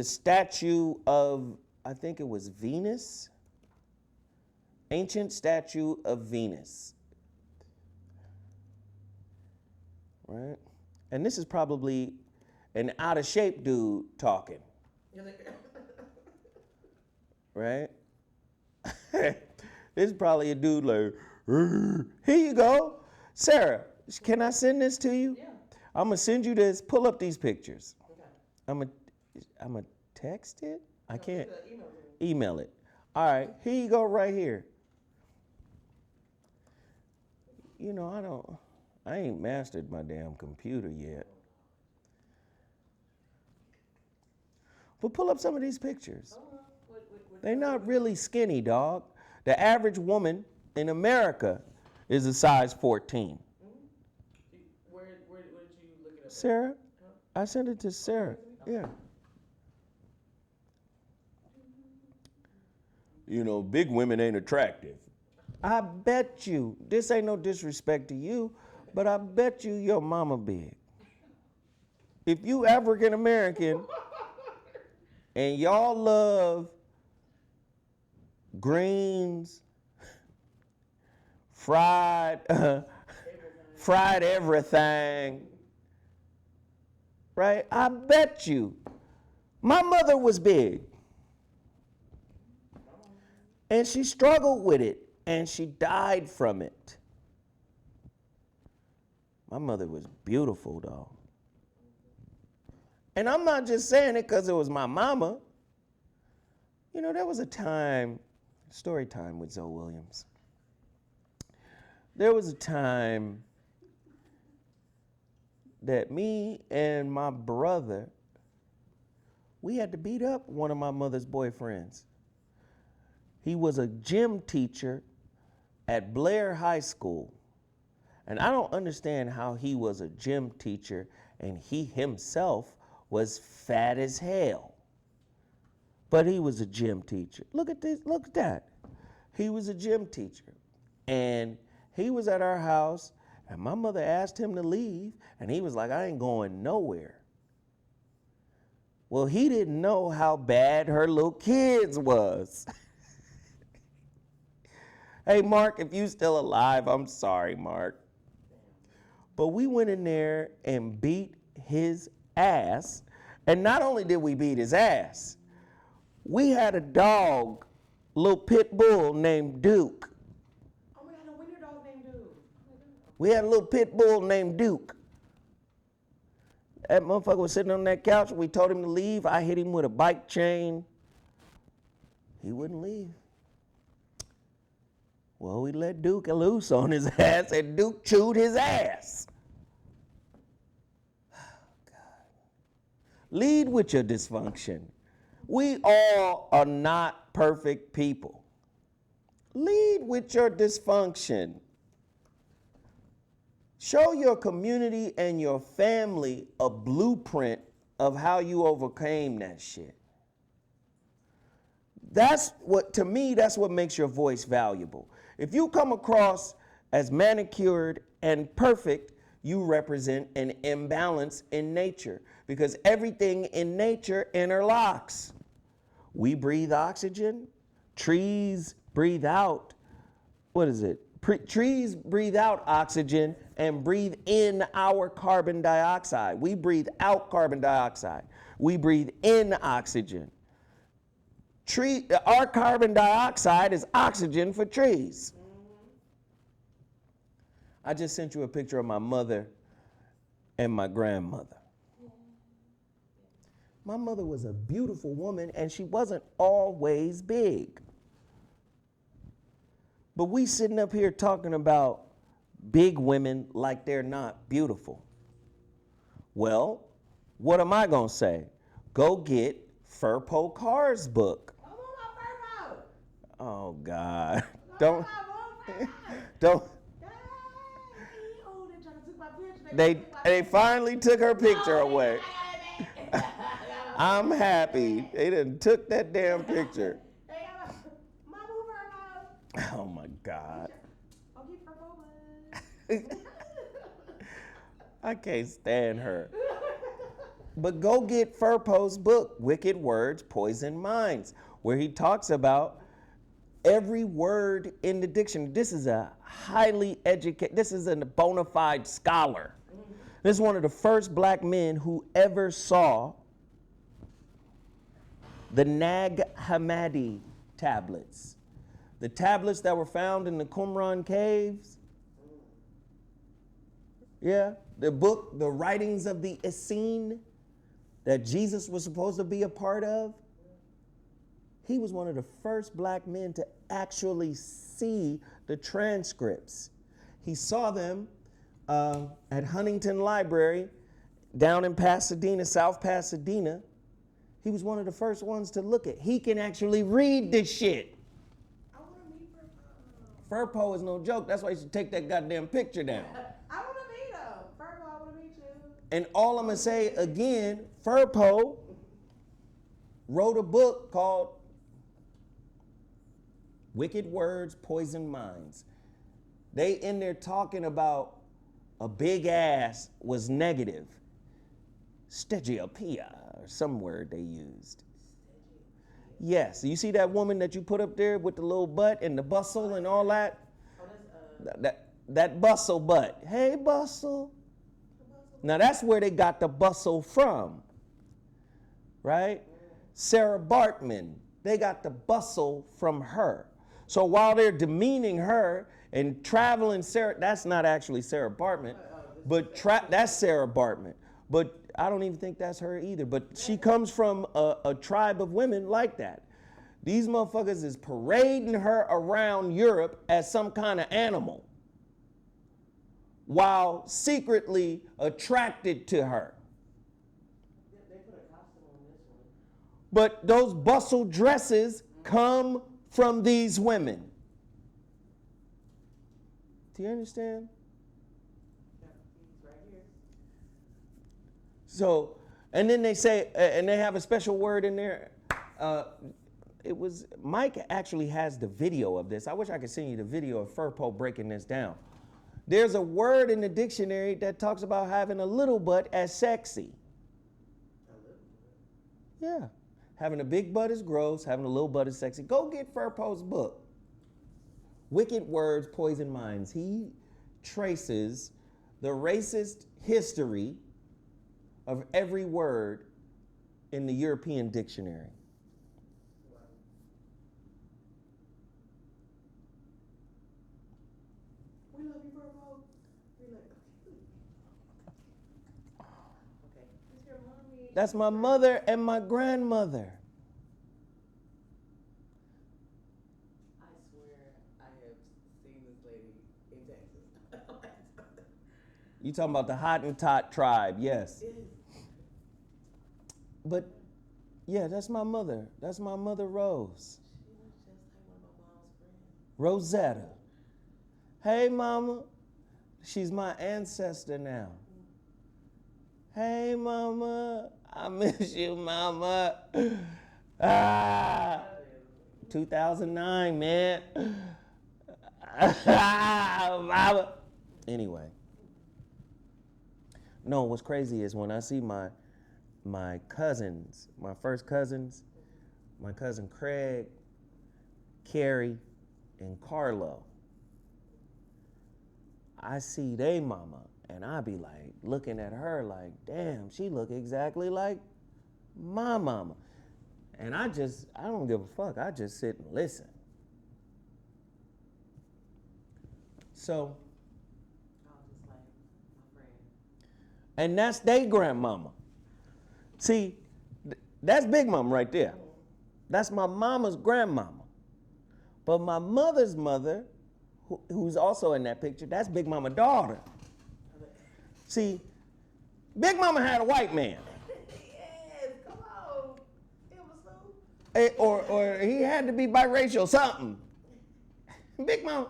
statue of, I think it was Venus, ancient statue of Venus, right? And this is probably an out of shape dude talking, right? This is probably a dude like, here you go. Sarah, can I send this to you? Yeah. I'm gonna send you this. Pull up these pictures. Okay. I'm gonna text it. I can't Email me. email it. All right, here you go, right here. I ain't mastered my damn computer yet. But pull up some of these pictures. They're not really skinny, dog. The average woman in America is a size 14. Where did you look it up? Sarah, I sent it to Sarah. Yeah. Big women ain't attractive. I bet you, this ain't no disrespect to you, but I bet you your mama big. If you African American and y'all love greens, fried everything, right? I bet you. My mother was big. And she struggled with it, and she died from it. My mother was beautiful, though. And I'm not just saying it because it was my mama. There was a time, story time with Zoe Williams. There was a time that me and my brother, we had to beat up one of my mother's boyfriends. He was a gym teacher at Blair High School. And I don't understand how he was a gym teacher and he himself was fat as hell. But he was a gym teacher. Look at this, look at that. He was a gym teacher. And he was at our house and my mother asked him to leave and he was like, I ain't going nowhere. Well, he didn't know how bad her little kids was. Hey, Mark, if you still alive, I'm sorry, Mark. But we went in there and beat his ass. And not only did we beat his ass, we had a dog, little pit bull named Duke. Oh my God, no wonder dog named Duke. We had a little pit bull named Duke. That motherfucker was sitting on that couch. We told him to leave. I hit him with a bike chain. He wouldn't leave. Well, we let Duke loose on his ass, and Duke chewed his ass. Oh, God. Lead with your dysfunction. We all are not perfect people. Lead with your dysfunction. Show your community and your family a blueprint of how you overcame that shit. That's what makes your voice valuable. If you come across as manicured and perfect, you represent an imbalance in nature because everything in nature interlocks. We breathe oxygen, trees breathe out, trees breathe out oxygen and breathe in our carbon dioxide. We breathe out carbon dioxide. We breathe in oxygen. Our carbon dioxide is oxygen for trees. I just sent you a picture of my mother and my grandmother. My mother was a beautiful woman, and she wasn't always big. But we sitting up here talking about big women like they're not beautiful. Well, what am I gonna say? Go get Furpo Carr's book. Oh God. Don't. They finally took her picture away. I'm happy. They done took that damn picture. Oh my God. I can't stand her. But go get Furpo's book, Wicked Words, Poison Minds, where he talks about every word in the dictionary. This is a highly educated, this is a bona fide scholar. This is one of the first black men who ever saw the Nag Hammadi tablets. The tablets that were found in the Qumran caves. Yeah, the book, the writings of the Essene that Jesus was supposed to be a part of. He was one of the first black men to actually see the transcripts. He saw them at Huntington Library down in Pasadena, South Pasadena. He was one of the first ones to look at. He can actually read this shit. I want to meet Furpo is no joke. That's why you should take that goddamn picture down. I want to meet him. Furpo, I want to meet you. And all I'm going to say again, Furpo wrote a book called Wicked Words, Poison Minds. They in there talking about a big ass was negative. Stegiopia, or some word they used. Yes, you see that woman that you put up there with the little butt and the bustle and all that? That bustle butt. Hey, bustle. Now that's where they got the bustle from, right? Sarah Bartman, they got the bustle from her. So while they're demeaning her and traveling Sarah, that's not actually Sarah Bartman, but that's Sarah Bartman. But I don't even think that's her either. But she comes from a tribe of women like that. These motherfuckers is parading her around Europe as some kind of animal while secretly attracted to her. They put a costume on this one. But those bustle dresses come from these women. Do you understand? Yeah, he's right here. So, and then they say, and they have a special word in there. It was, Mike actually has the video of this. I wish I could send you the video of Furpo breaking this down. There's a word in the dictionary that talks about having a little butt as sexy. Yeah. Having a big butt is gross, having a little butt is sexy. Go get Furpo's book, Wicked Words, Poison Minds. He traces the racist history of every word in the European dictionary. We love you, Furpo. We love you. Okay. It's your mommy. That's my mother and my grandmother. I swear I have seen this lady in Texas. You talking about the Hottentot tribe, yes. Yes. But yeah, that's my mother. That's my mother, Rose. She was just like one of my mom's friends. Rosetta. Hey, mama. She's my ancestor now. Hey, mama. I miss you, mama. 2009, man. Mama. Anyway. No, what's crazy is when I see my cousins, my first cousins, my cousin Craig, Carrie, and Carlo. I see they mama, and I be like looking at her like, damn, she look exactly like my mama. And I don't give a fuck. I just sit and listen. So And that's their grandmama. See, that's Big Mama right there. That's my mama's grandmama. But my mother's mother, who's also in that picture, that's Big Mama's daughter. See, Big Mama had a white man. Yes, come on. It was so. Or he had to be biracial, something. Big Mama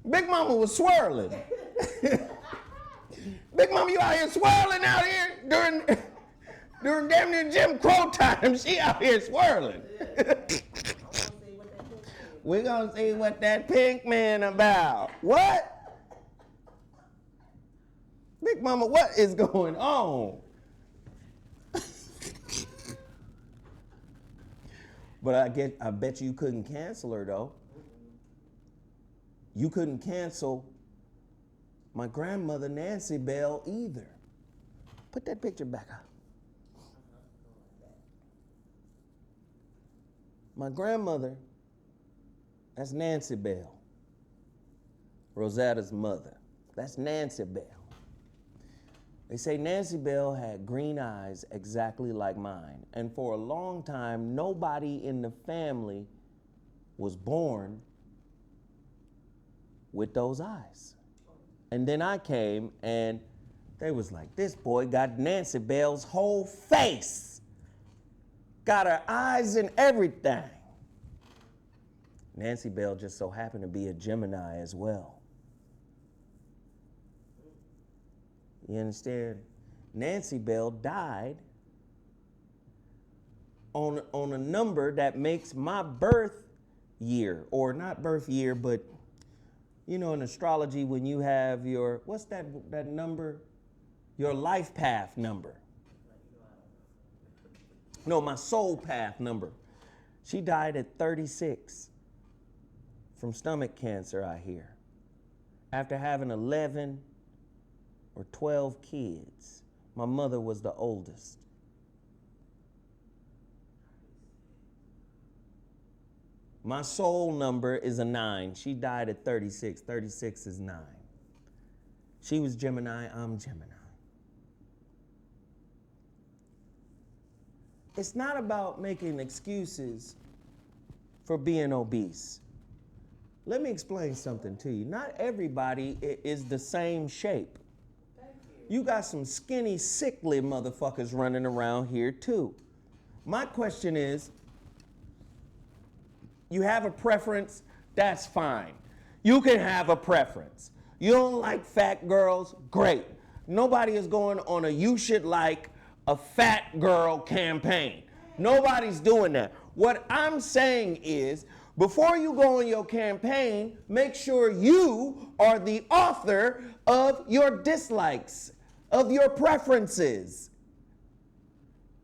was swirling. Big Mama, you out here swirling out here during damn near Jim Crow time. She out here swirling. We're gonna see what that pink man about. What? Big Mama, what is going on? But I bet you couldn't cancel her though. You couldn't cancel my grandmother Nancy Bell either. Put that picture back up. My grandmother, that's Nancy Bell, Rosetta's mother. That's Nancy Bell. They say Nancy Bell had green eyes exactly like mine. And for a long time, nobody in the family was born with those eyes. And then I came and they was like, this boy got Nancy Bell's whole face. Got her eyes and everything. Nancy Bell just so happened to be a Gemini as well. You understand? Nancy Bell died on a number that makes my birth year, or not birth year, but you know, in astrology, when you have your, what's that number? Your life path number. No, my soul path number. She died at 36 from stomach cancer, I hear, after having 11 or 12 kids. My mother was the oldest. My soul number is a 9. She died at 36. 36 is 9. She was Gemini, I'm Gemini. It's not about making excuses for being obese. Let me explain something to you. Not everybody is the same shape. You got some skinny, sickly motherfuckers running around here too. My question is, you have a preference, that's fine. You can have a preference. You don't like fat girls, great. Nobody is going on a you should like a fat girl campaign. Nobody's doing that. What I'm saying is, before you go on your campaign, make sure you are the author of your dislikes, of your preferences.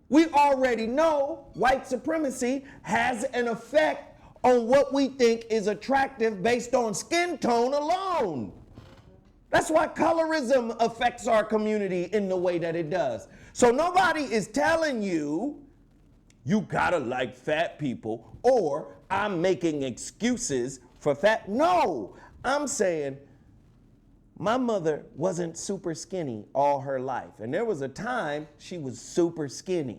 We already know white supremacy has an effect on what we think is attractive based on skin tone alone. That's why colorism affects our community in the way that it does. So nobody is telling you, you gotta like fat people, or I'm making excuses for fat. No, I'm saying my mother wasn't super skinny all her life. And there was a time she was super skinny.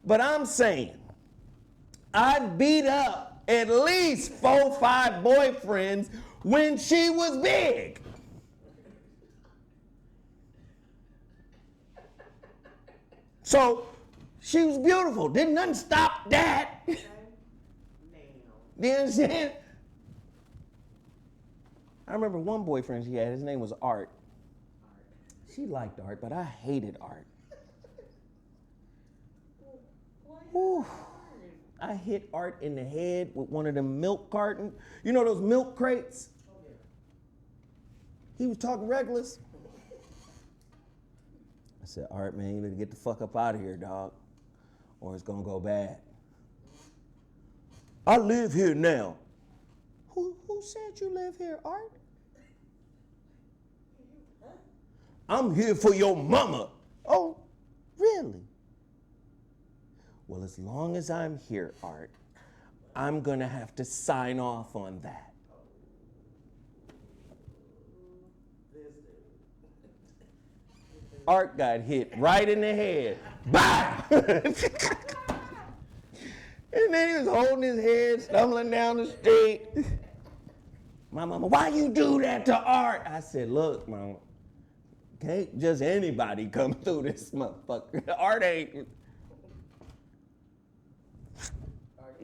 But I'm saying, I beat up at least 4 or 5 boyfriends when she was big. So she was beautiful. Didn't nothing stop that. Do you understand? I remember one boyfriend she had, his name was Art. She liked Art, but I hated Art. Whew. I hit Art in the head with one of them milk cartons. You know those milk crates? He was talking reckless. I said, Art, man, you better get the fuck up out of here, dog, or it's gonna go bad. I live here now. Who said you live here, Art? I'm here for your mama. Oh, really? Well, as long as I'm here, Art, I'm gonna have to sign off on that. Art got hit right in the head. Bah! And then he was holding his head, stumbling down the street. My mama, why you do that to Art? I said, look, mama, can't just anybody come through this motherfucker. Art ain't.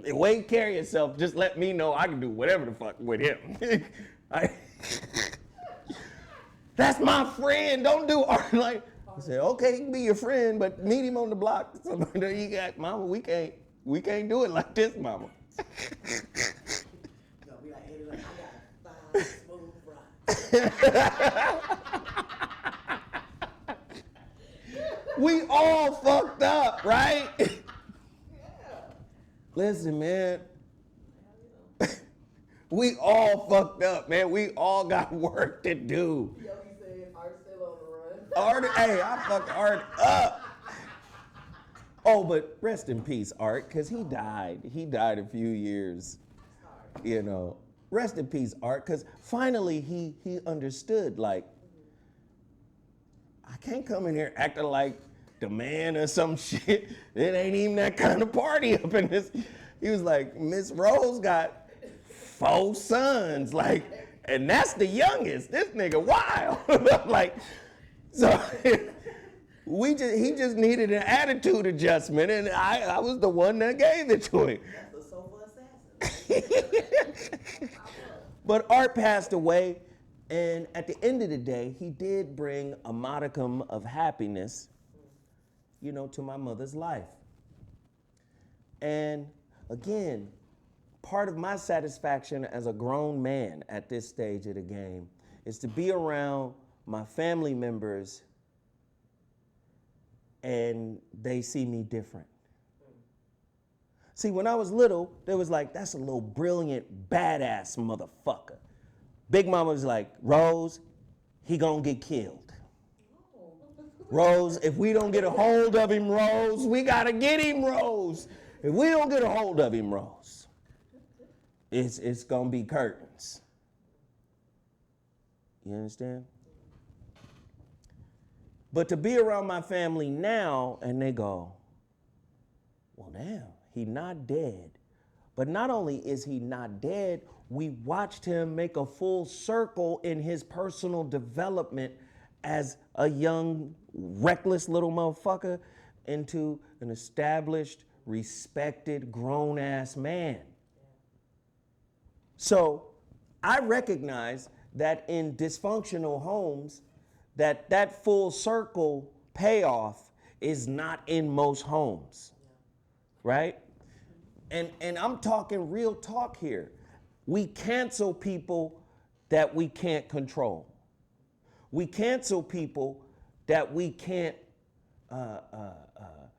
The way you carry yourself, just let me know I can do whatever the fuck with him. That's my friend. Don't do Art like. I said, okay, he can be your friend, but meet him on the block. Somebody you got, mama, we can't do it like this, mama. You'll be like, hey, look, I got 5 smooth rides. We all fucked up, right? Listen, man. We all fucked up, man. We all got work to do. Yo, he said, Art's still on the run. Art, hey, I fucked Art up. Oh, but rest in peace, Art, because he died. He died a few years, you know. Rest in peace, Art, because finally he understood, like, I can't come in here acting like the man or some shit. It ain't even that kind of party up in this. He was like, Miss Rose got 4 sons, like, and that's the youngest. This nigga wild. Like, so he just needed an attitude adjustment, and I was the one that gave it to him. That's the sofa assassin. But Art passed away, and at the end of the day, he did bring a modicum of happiness, you know, to my mother's life. And again, part of my satisfaction as a grown man at this stage of the game is to be around my family members and they see me different. See, when I was little, they was like, that's a little brilliant, badass motherfucker. Big Mama was like, Rose, he gonna get killed. Rose, if we don't get a hold of him, Rose, we gotta get him, Rose. If we don't get a hold of him, Rose, it's gonna be curtains. You understand? But to be around my family now, and they go, well, damn, he not dead. But not only is he not dead, we watched him make a full circle in his personal development as a young, reckless little motherfucker into an established, respected, grown-ass man. So I recognize that in dysfunctional homes, that full circle payoff is not in most homes, right? And I'm talking real talk here. We cancel people that we can't control. We cancel people that we can't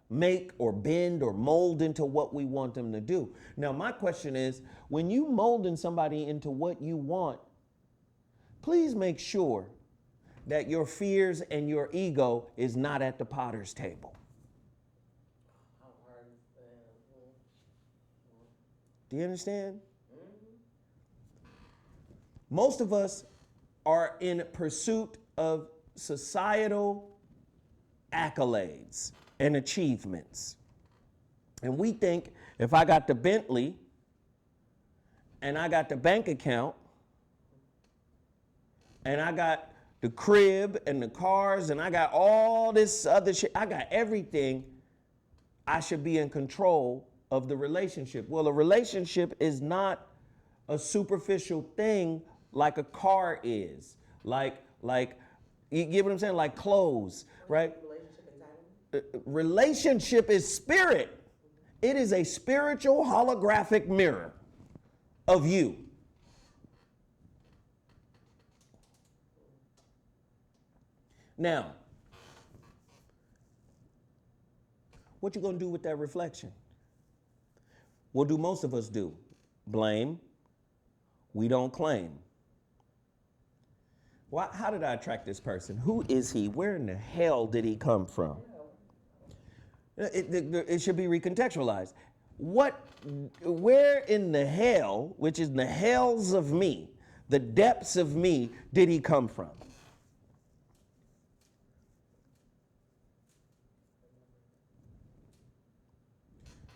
make or bend or mold into what we want them to do. Now, my question is, when you molding somebody into what you want, please make sure that your fears and your ego is not at the potter's table. Do you understand? Most of us are in pursuit of societal accolades and achievements. And we think if I got the Bentley and I got the bank account and I got the crib and the cars and I got all this other shit, I got everything, I should be in control of the relationship. Well, a relationship is not a superficial thing like a car is, like you get what I'm saying, like clothes, right? Relationship is spirit. It is a spiritual holographic mirror of you. Now, what you gonna do with that reflection? What do most of us do? Blame. We don't claim. Why, how did I attract this person? Who is he? Where in the hell did he come from? It should be recontextualized. Where in the hell, which is the hells of me, the depths of me, did he come from?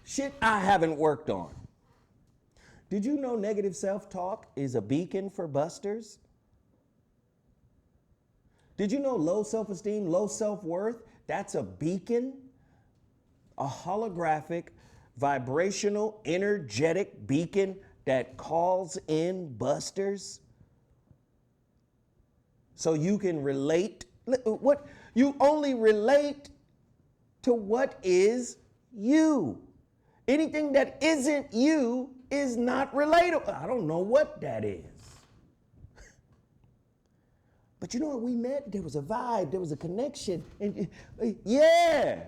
Shit I haven't worked on. Did you know negative self-talk is a beacon for busters? Did you know low self-esteem, low self-worth, that's a beacon? A holographic, vibrational, energetic beacon that calls in busters? So you can relate. What you only relate to what is you. Anything that isn't you is not relatable. I don't know what that is. But you know what, we met, there was a vibe, there was a connection. And yeah.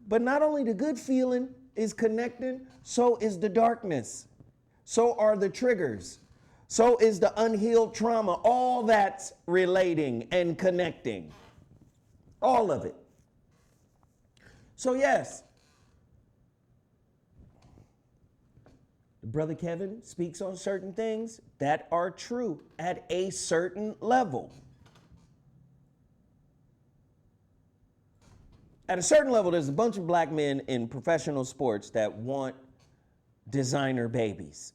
But not only the good feeling is connecting, so is the darkness. So are the triggers. So is the unhealed trauma. All that's relating and connecting. All of it. So yes, Brother Kevin speaks on certain things that are true at a certain level. At a certain level, there's a bunch of black men in professional sports that want designer babies.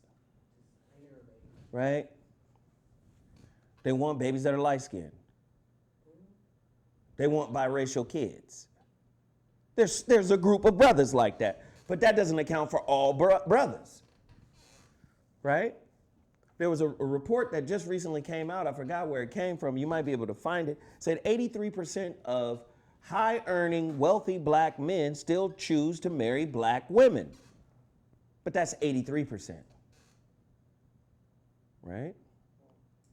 Right? They want babies that are light-skinned. They want biracial kids. There's a group of brothers like that, but that doesn't account for all brothers. Right? There was a report that just recently came out. I forgot where it came from. You might be able to find it. It said 83% of high-earning, wealthy black men still choose to marry black women. But that's 83%. Right?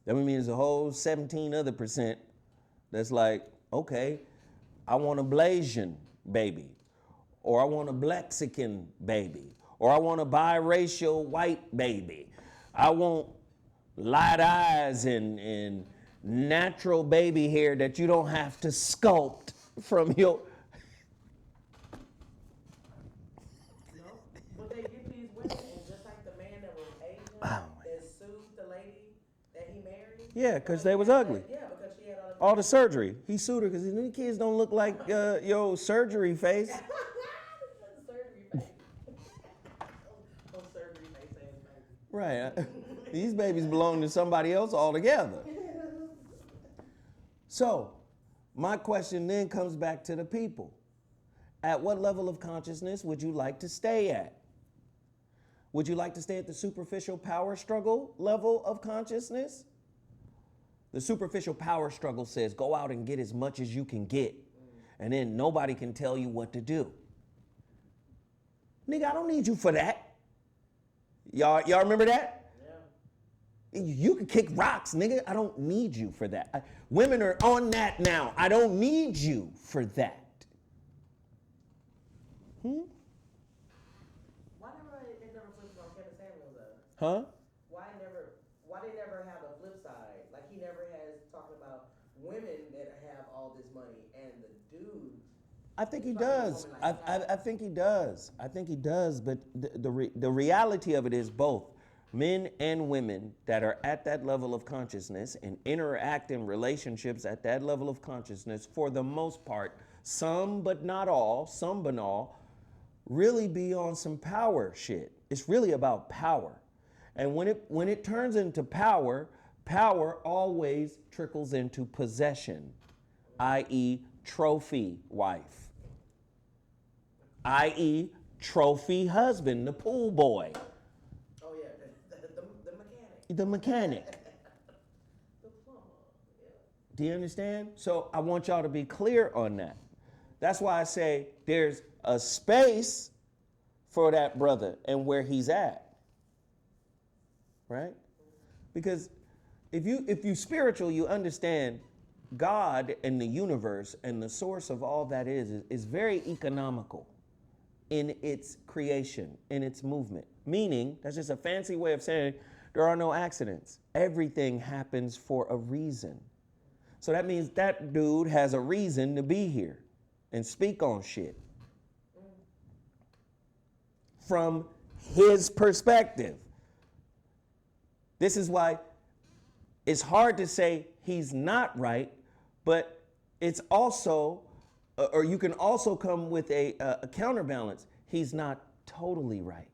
That would mean there's a whole 17 other percent that's like, okay, I want a Blasian baby, or I want a Blexican baby, or I want a biracial white baby. I want light eyes and natural baby hair that you don't have to sculpt from your... No, but they get these women, and just like the man that was Asian, that sued the lady that he married. Yeah, because they was ugly. Yeah, because she had All the surgery. He sued her because these kids don't look like your surgery face. surgery face. Oh, surgery face ass baby. Right. These babies belong to somebody else altogether. So, my question then comes back to the people. At what level of consciousness would you like to stay at? Would you like to stay at the superficial power struggle level of consciousness? The superficial power struggle says go out and get as much as you can get, and then nobody can tell you what to do. Nigga, I don't need you for that. Y'all remember that? Yeah. You can kick rocks, nigga. I don't need you for that. Women are on that now. I don't need you for that. Why never it never flipped on Kevin Samuels though? Huh? Why they never have a flip side? Like he never has talking about women that have all this money and the dudes. I think he does. I think he does. I think he does. But the reality of it is both men and women that are at that level of consciousness and interact in relationships at that level of consciousness, for the most part, some but not all, really be on some power shit. It's really about power. And when it turns into power, power always trickles into possession, i.e. trophy wife, i.e. trophy husband, the pool boy. Oh yeah, the mechanic. The mechanic. The plumber. Yeah. Do you understand? So I want y'all to be clear on that. That's why I say there's a space for that brother and where he's at. Right? Because if you spiritual, you understand God and the universe and the source of all that is very economical in its creation, in its movement. Meaning, that's just a fancy way of saying there are no accidents. Everything happens for a reason. So that means that dude has a reason to be here and speak on shit from his perspective. This is why it's hard to say he's not right, but it's also, or you can also come with a counterbalance. He's not totally right.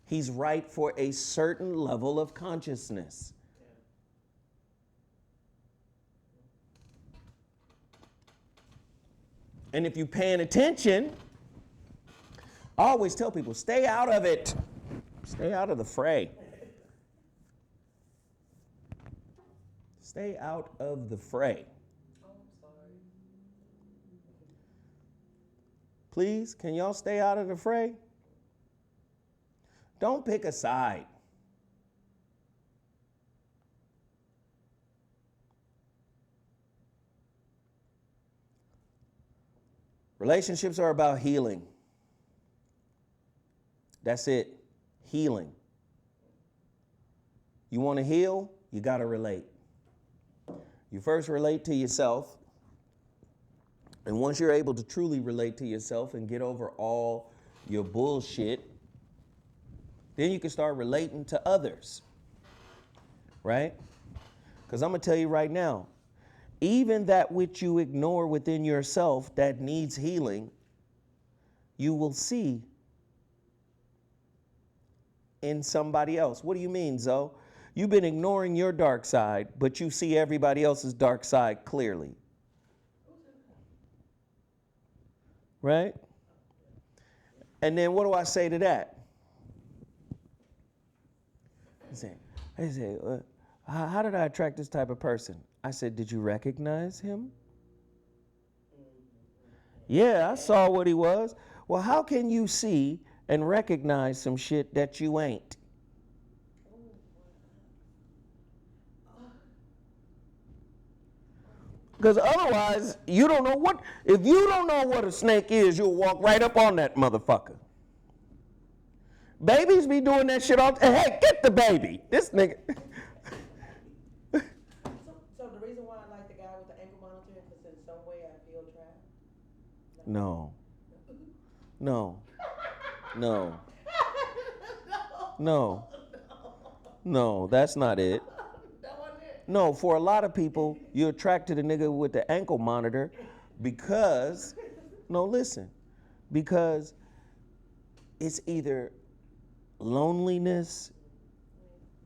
He's right for a certain level of consciousness. And if you're paying attention, I always tell people, stay out of it. Stay out of the fray. Stay out of the fray. Oh, I'm sorry. Please, can y'all stay out of the fray? Don't pick a side. Relationships are about healing. That's it. Healing. You want to heal? You got to relate. You first relate to yourself. And once you're able to truly relate to yourself and get over all your bullshit, then you can start relating to others. Right? Because I'm going to tell you right now, even that which you ignore within yourself that needs healing, you will see in somebody else. What do you mean, Zo? You've been ignoring your dark side, but you see everybody else's dark side clearly. Right? And then what do I say to that? I say, how did I attract this type of person? I said, did you recognize him? Yeah, I saw what he was. Well, how can you see and recognize some shit that you ain't? Because otherwise, you don't know what, if you don't know what a snake is, you'll walk right up on that motherfucker. Babies be doing that shit all, hey, get the baby. This nigga. So the reason why I like the guy with the ankle monitor is because in some way I feel trapped? No. No. No. No. No, that's not it. No, for a lot of people, you're attracted to the nigga with the ankle monitor because, no, listen, because it's either loneliness,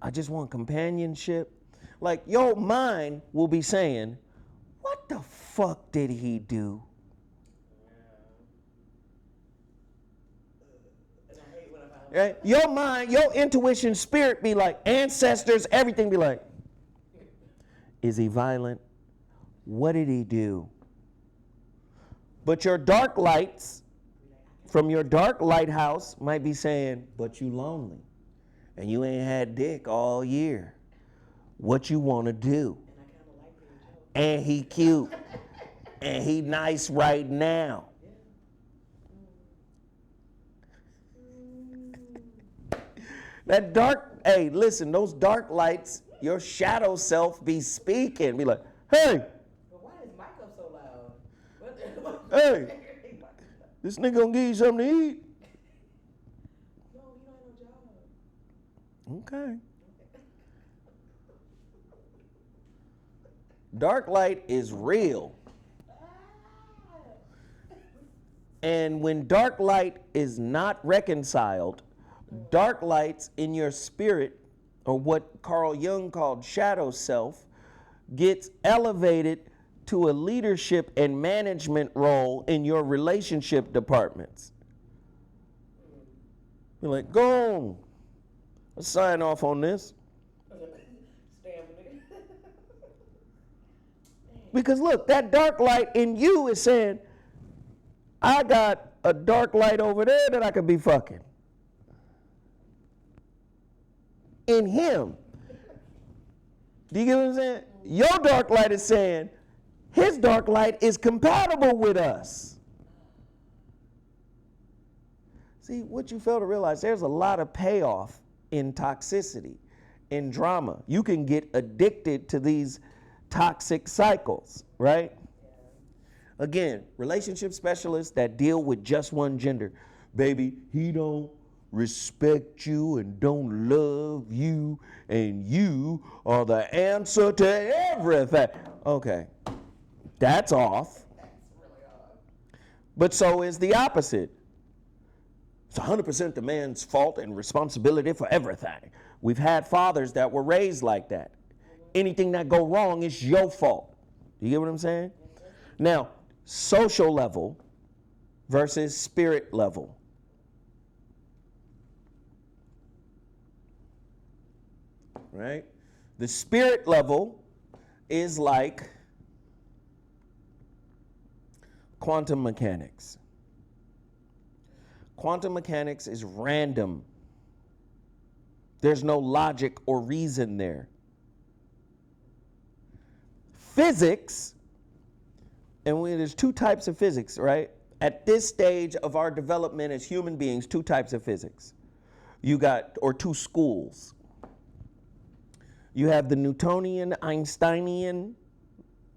I just want companionship. Like, your mind will be saying, what the fuck did he do? Right? Your mind, your intuition, spirit be like, ancestors, everything be like, is he violent? What did he do? But your dark lights from your dark lighthouse might be saying, but you lonely and you ain't had dick all year. What you want to do? And he cute and he nice right now. That dark, hey, listen, those dark lights, your shadow self be speaking. Be like, hey. But why is Mike up so loud? Hey, this nigga gonna give you something to eat. No, he don't have no job. Okay. Dark light is real. And when dark light is not reconciled, dark lights in your spirit, or what Carl Jung called shadow self, gets elevated to a leadership and management role in your relationship departments. You're like, go on. Let's sign off on this. Because look, that dark light in you is saying, I got a dark light over there that I could be fucking. In him. Do you get what I'm saying? Your dark light is saying, his dark light is compatible with us. See, what you fail to realize, there's a lot of payoff in toxicity, in drama. You can get addicted to these toxic cycles, right? Again, relationship specialists that deal with just one gender. Baby, he don't respect you and don't love you, and you are the answer to everything. Okay, that's off. That's really odd. But so is the opposite. It's 100% the man's fault and responsibility for everything. We've had fathers that were raised like that. Anything that go wrong is your fault. You get what I'm saying? Now, social level versus spirit level. Right? The spirit level is like quantum mechanics. Quantum mechanics is random. There's no logic or reason there. Physics, and there's two types of physics, right? At this stage of our development as human beings, two types of physics. Or two schools. You have the Newtonian, Einsteinian,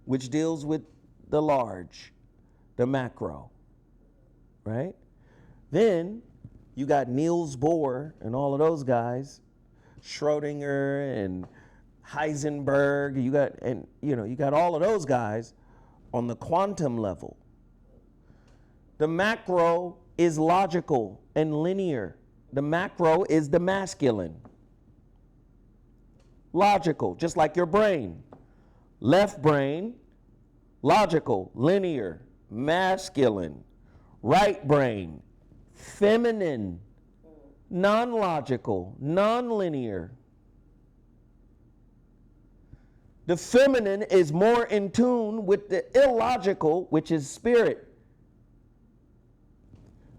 which deals with the large, the macro, right? Then you got Niels Bohr and all of those guys, Schrodinger and Heisenberg. You got all of those guys on the quantum level. The macro is logical and linear. The macro is the masculine. Logical, just like your brain. Left brain, logical, linear, masculine. Right brain, feminine, non-logical, non-linear. The feminine is more in tune with the illogical, which is spirit.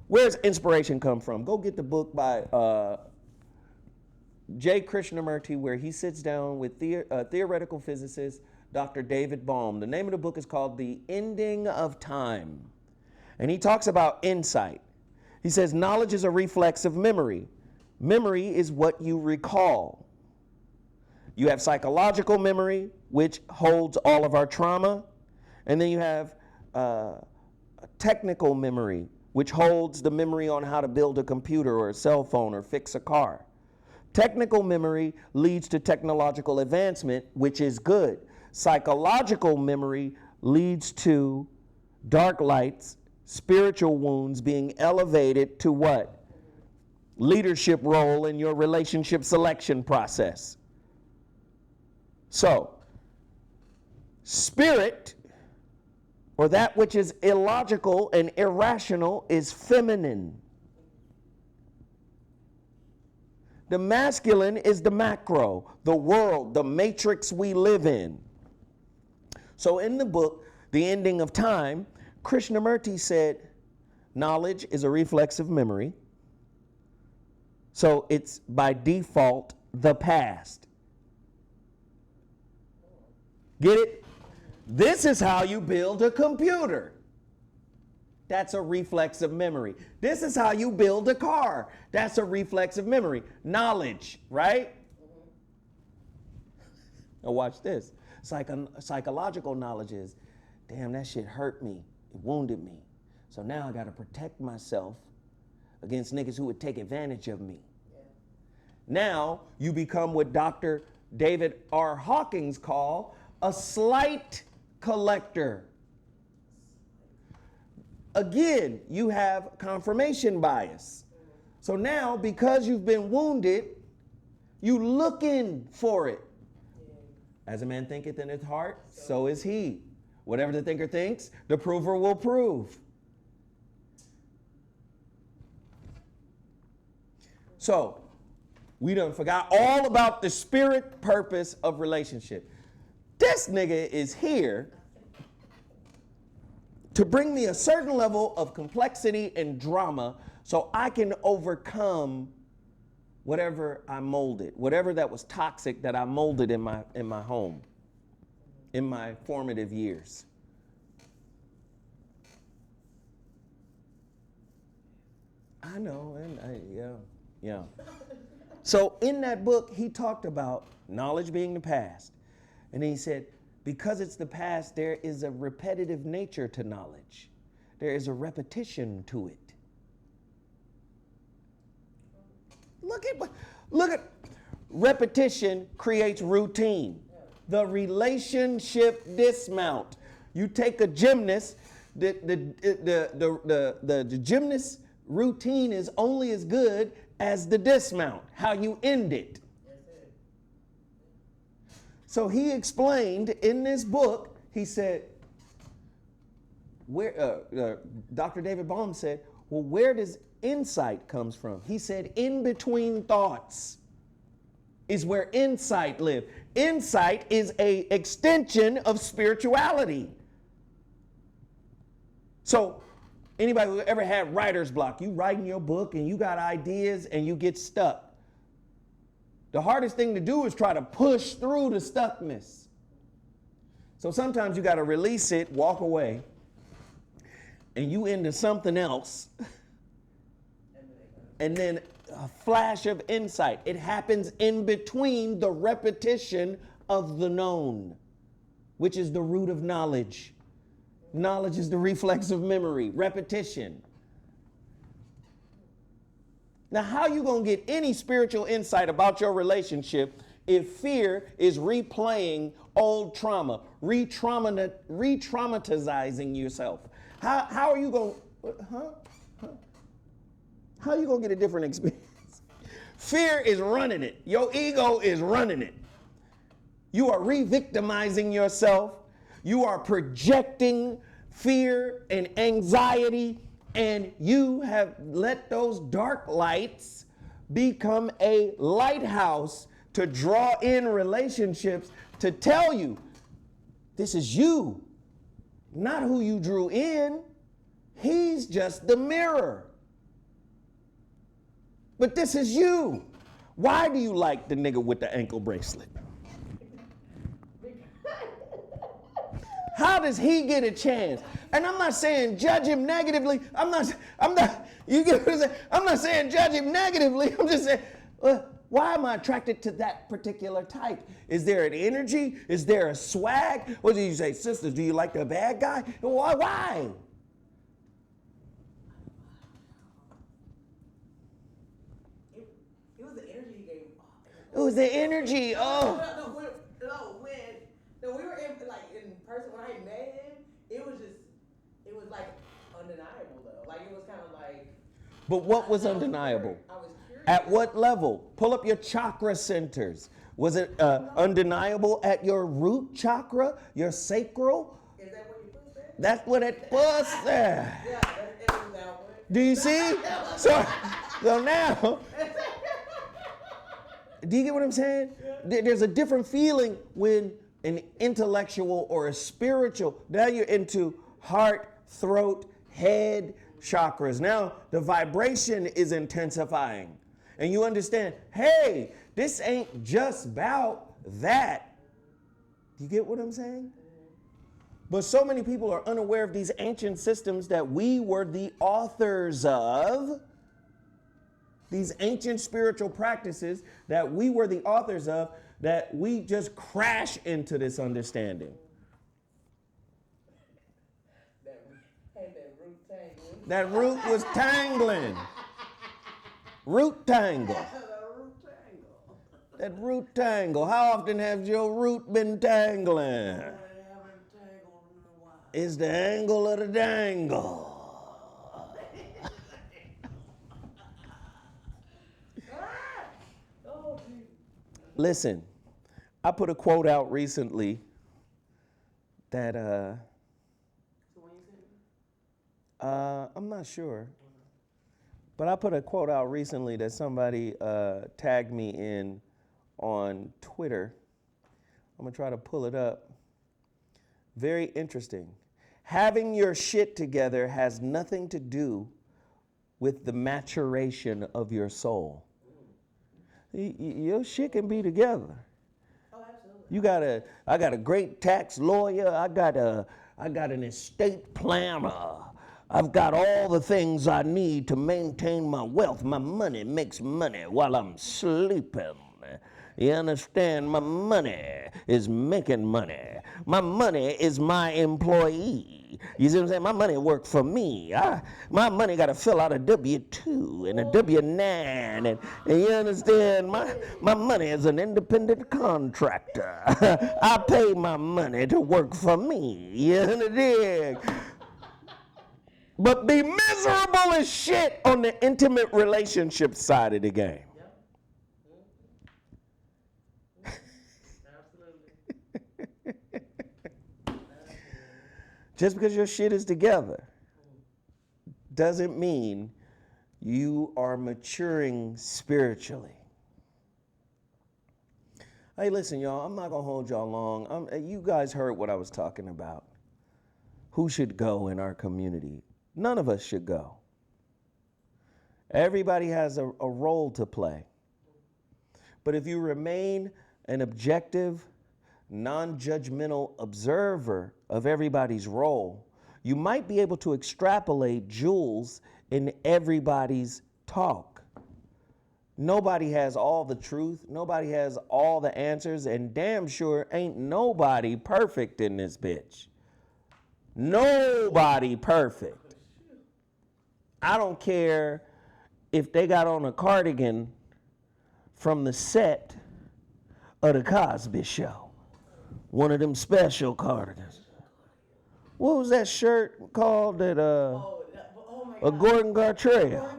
Where's inspiration come from? Go get the book by J. Krishnamurti, where he sits down with theoretical physicist Dr. David Bohm. The name of the book is called The Ending of Time. And he talks about insight. He says knowledge is a reflex of memory. Memory is what you recall. You have psychological memory, which holds all of our trauma. And then you have technical memory, which holds the memory on how to build a computer or a cell phone or fix a car. Technical memory leads to technological advancement, which is good. Psychological memory leads to dark lights, spiritual wounds being elevated to what? Leadership role in your relationship selection process. So, spirit, or that which is illogical and irrational, is feminine. The masculine is the macro, the world, the matrix we live in. So in the book, The Ending of Time, Krishnamurti said, knowledge is a reflex of memory. So it's by default the past. Get it? This is how you build a computer. That's a reflex of memory. This is how you build a car. That's a reflex of memory. Knowledge, right? Now watch this. Psychological knowledge is, damn, that shit hurt me. It wounded me. So now I got to protect myself against niggas who would take advantage of me. Yeah. Now you become what Dr. David R. Hawkins call a slight collector. Again, you have confirmation bias. So now, because you've been wounded, you looking for it. As a man thinketh in his heart, so is he. Whatever the thinker thinks, the prover will prove. So, we done forgot all about the spirit purpose of relationship. This nigga is here to bring me a certain level of complexity and drama so I can overcome whatever I molded, whatever that was toxic that I molded in my home, in my formative years. I know, and yeah. So in that book, he talked about knowledge being the past. And he said, because it's the past, there is a repetitive nature to knowledge. There is a repetition to it. Look at repetition creates routine. The relationship dismount. You take a gymnast, the gymnast routine is only as good as the dismount, how you end it. So he explained in this book, he said, Dr. David Baum said, well, where does insight comes from? He said, in between thoughts is where insight lives. Insight is an extension of spirituality. So anybody who ever had writer's block, you writing your book and you got ideas and you get stuck. The hardest thing to do is try to push through the stuckness. So sometimes you got to release it, walk away, and you into something else. And then a flash of insight. It happens in between the repetition of the known, which is the root of knowledge. Knowledge is the reflex of memory, repetition. Now, how you going to get any spiritual insight about your relationship if fear is replaying old trauma, re-traumatizing yourself? How are you going to, How are you going to get a different experience? Fear is running it. Your ego is running it. You are re-victimizing yourself. You are projecting fear and anxiety, and you have let those dark lights become a lighthouse to draw in relationships to tell you this is you, not who you drew in. He's just the mirror. But this is you. Why do you like the nigga with the ankle bracelet? How does he get a chance? And I'm not saying judge him negatively. You get what I'm saying? I'm not saying judge him negatively. I'm just saying, why am I attracted to that particular type? Is there an energy? Is there a swag? What do you say, sisters? Do you like the bad guy? Why? It was the energy he gave. It was the energy. Oh. No, we were in person when I met him. It was like undeniable though. Like it was kind of like. But what was undeniable? I was curious. At what level? Pull up your chakra centers. Was it undeniable at your root chakra, your sacral? Is that what you put there? That's what it was there. Yeah, it was that one. Do you see? So now, do you get what I'm saying? There's a different feeling when an intellectual or a spiritual, now you're into heart, throat, head chakras. Now the vibration is intensifying. And you understand, hey, this ain't just about that. Do you get what I'm saying? But so many people are unaware of these ancient systems that we were the authors of. These ancient spiritual practices that we were the authors of, that we just crash into this understanding. That root was tangling. Root tangle. That root tangle. How often has your root been tangling? It's the angle of the dangle. Listen, I put a quote out recently that I'm not sure, but I put a quote out recently that somebody tagged me in on Twitter. I'm gonna try to pull it up. Very interesting. Having your shit together has nothing to do with the maturation of your soul. Your shit can be together. Oh, absolutely. I got a great tax lawyer. I got an estate planner. I've got all the things I need to maintain my wealth. My money makes money while I'm sleeping. You understand? My money is making money. My money is my employee. You see what I'm saying? My money work for me. My money got to fill out a W-2 and a W-9. And you understand? My money is an independent contractor. I pay my money to work for me. You understand? but be miserable as shit on the intimate relationship side of the game. Yep. Absolutely. Just because your shit is together doesn't mean you are maturing spiritually. Hey, listen, y'all, I'm not going to hold y'all long. You guys heard what I was talking about. Who should go in our community? None of us should go. Everybody has a role to play. But if you remain an objective, non-judgmental observer of everybody's role, you might be able to extrapolate jewels in everybody's talk. Nobody has all the truth. Nobody has all the answers. And damn sure ain't nobody perfect in this bitch. Nobody perfect. I don't care if they got on a cardigan from the set of the Cosby Show. One of them special cardigans. What was that shirt called that a Gordon Gartrell?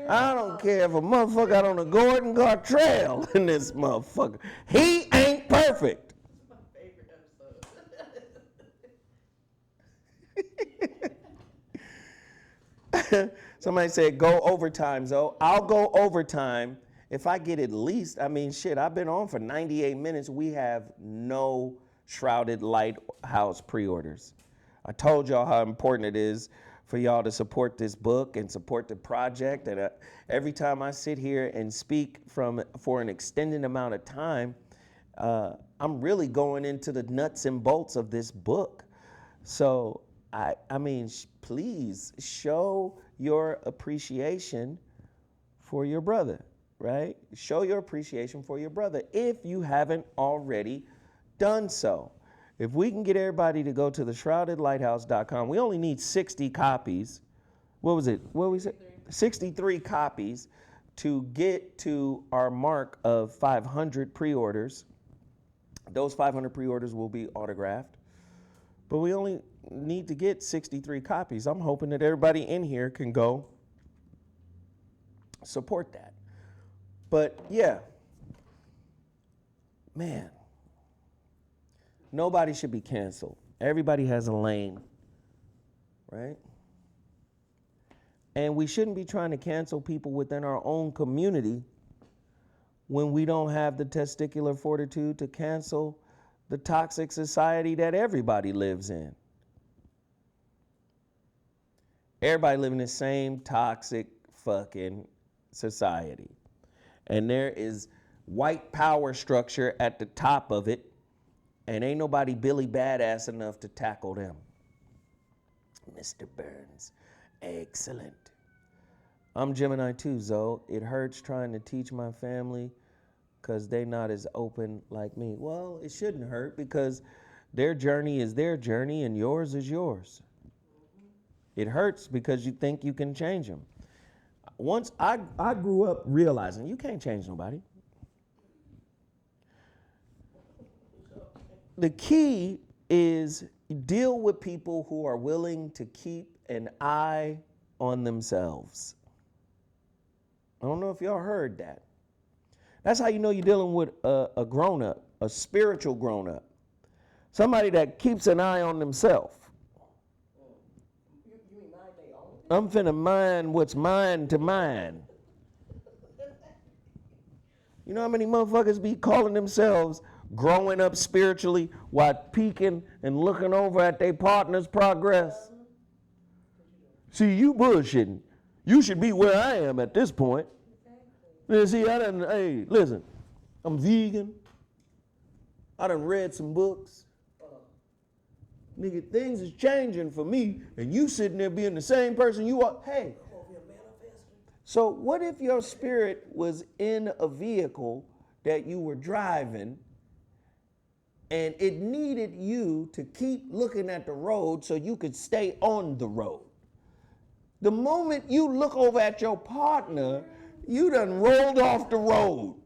I don't care if a motherfucker got on a Gordon Gartrell in this motherfucker. He ain't perfect. My favorite episode. Somebody said go overtime, Zoe. I'll go overtime if I get at least, shit, I've been on for 98 minutes. We have no Shrouded Lighthouse pre-orders. I told y'all how important it is for y'all to support this book and support the project. And every time I sit here and speak for an extended amount of time, I'm really going into the nuts and bolts of this book. So, please show your appreciation for your brother, right? Show your appreciation for your brother if you haven't already done so. If we can get everybody to go to the shroudedlighthouse.com, we only need 60 copies. What was it? What we said? 63 copies to get to our mark of 500 pre-orders. Those 500 pre-orders will be autographed. But we only need to get 63 copies. I'm hoping that everybody in here can go support that. But yeah, man. Nobody should be canceled. Everybody has a lane, right? And we shouldn't be trying to cancel people within our own community when we don't have the testicular fortitude to cancel the toxic society that everybody lives in. Everybody live in the same toxic fucking society. And there is white power structure at the top of it. And ain't nobody Billy Badass enough to tackle them. Mr. Burns, excellent. I'm Gemini too, Zoe. It hurts trying to teach my family because they not as open like me. Well, it shouldn't hurt because their journey is their journey and yours is yours. It hurts because you think you can change them. Once I grew up realizing you can't change nobody. The key is deal with people who are willing to keep an eye on themselves. I don't know if y'all heard that. That's how you know you're dealing with a grown-up, a spiritual grown-up. Somebody that keeps an eye on themselves. You mean mind they own? I'm finna mind what's mine to mine. You know how many motherfuckers be calling themselves growing up spiritually while peeking and looking over at their partner's progress? See, you bullshitting. You should be where I am at this point. See, hey, listen, I'm vegan. I done read some books. Nigga, things is changing for me, and you sitting there being the same person you are. Hey. So what if your spirit was in a vehicle that you were driving and it needed you to keep looking at the road so you could stay on the road? The moment you look over at your partner, you done rolled off the road.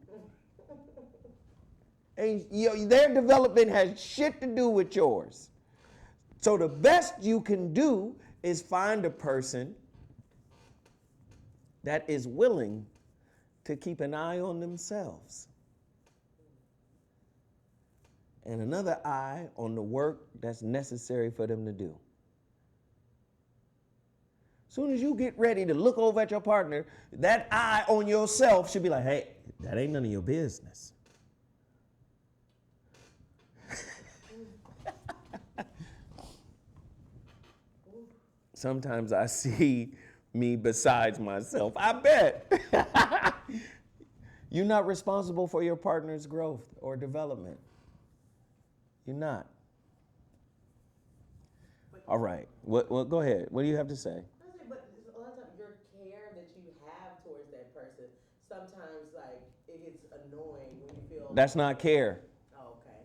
And their development has shit to do with yours. So the best you can do is find a person that is willing to keep an eye on themselves and another eye on the work that's necessary for them to do. Soon as you get ready to look over at your partner, that eye on yourself should be like, hey, that ain't none of your business. Sometimes I see me besides myself. I bet. You're not responsible for your partner's growth or development. You're not. All right. What? Go ahead. What do you have to say? But a lot of times your care that you have towards that person, sometimes like it gets annoying when you feel. That's not care. Oh, okay.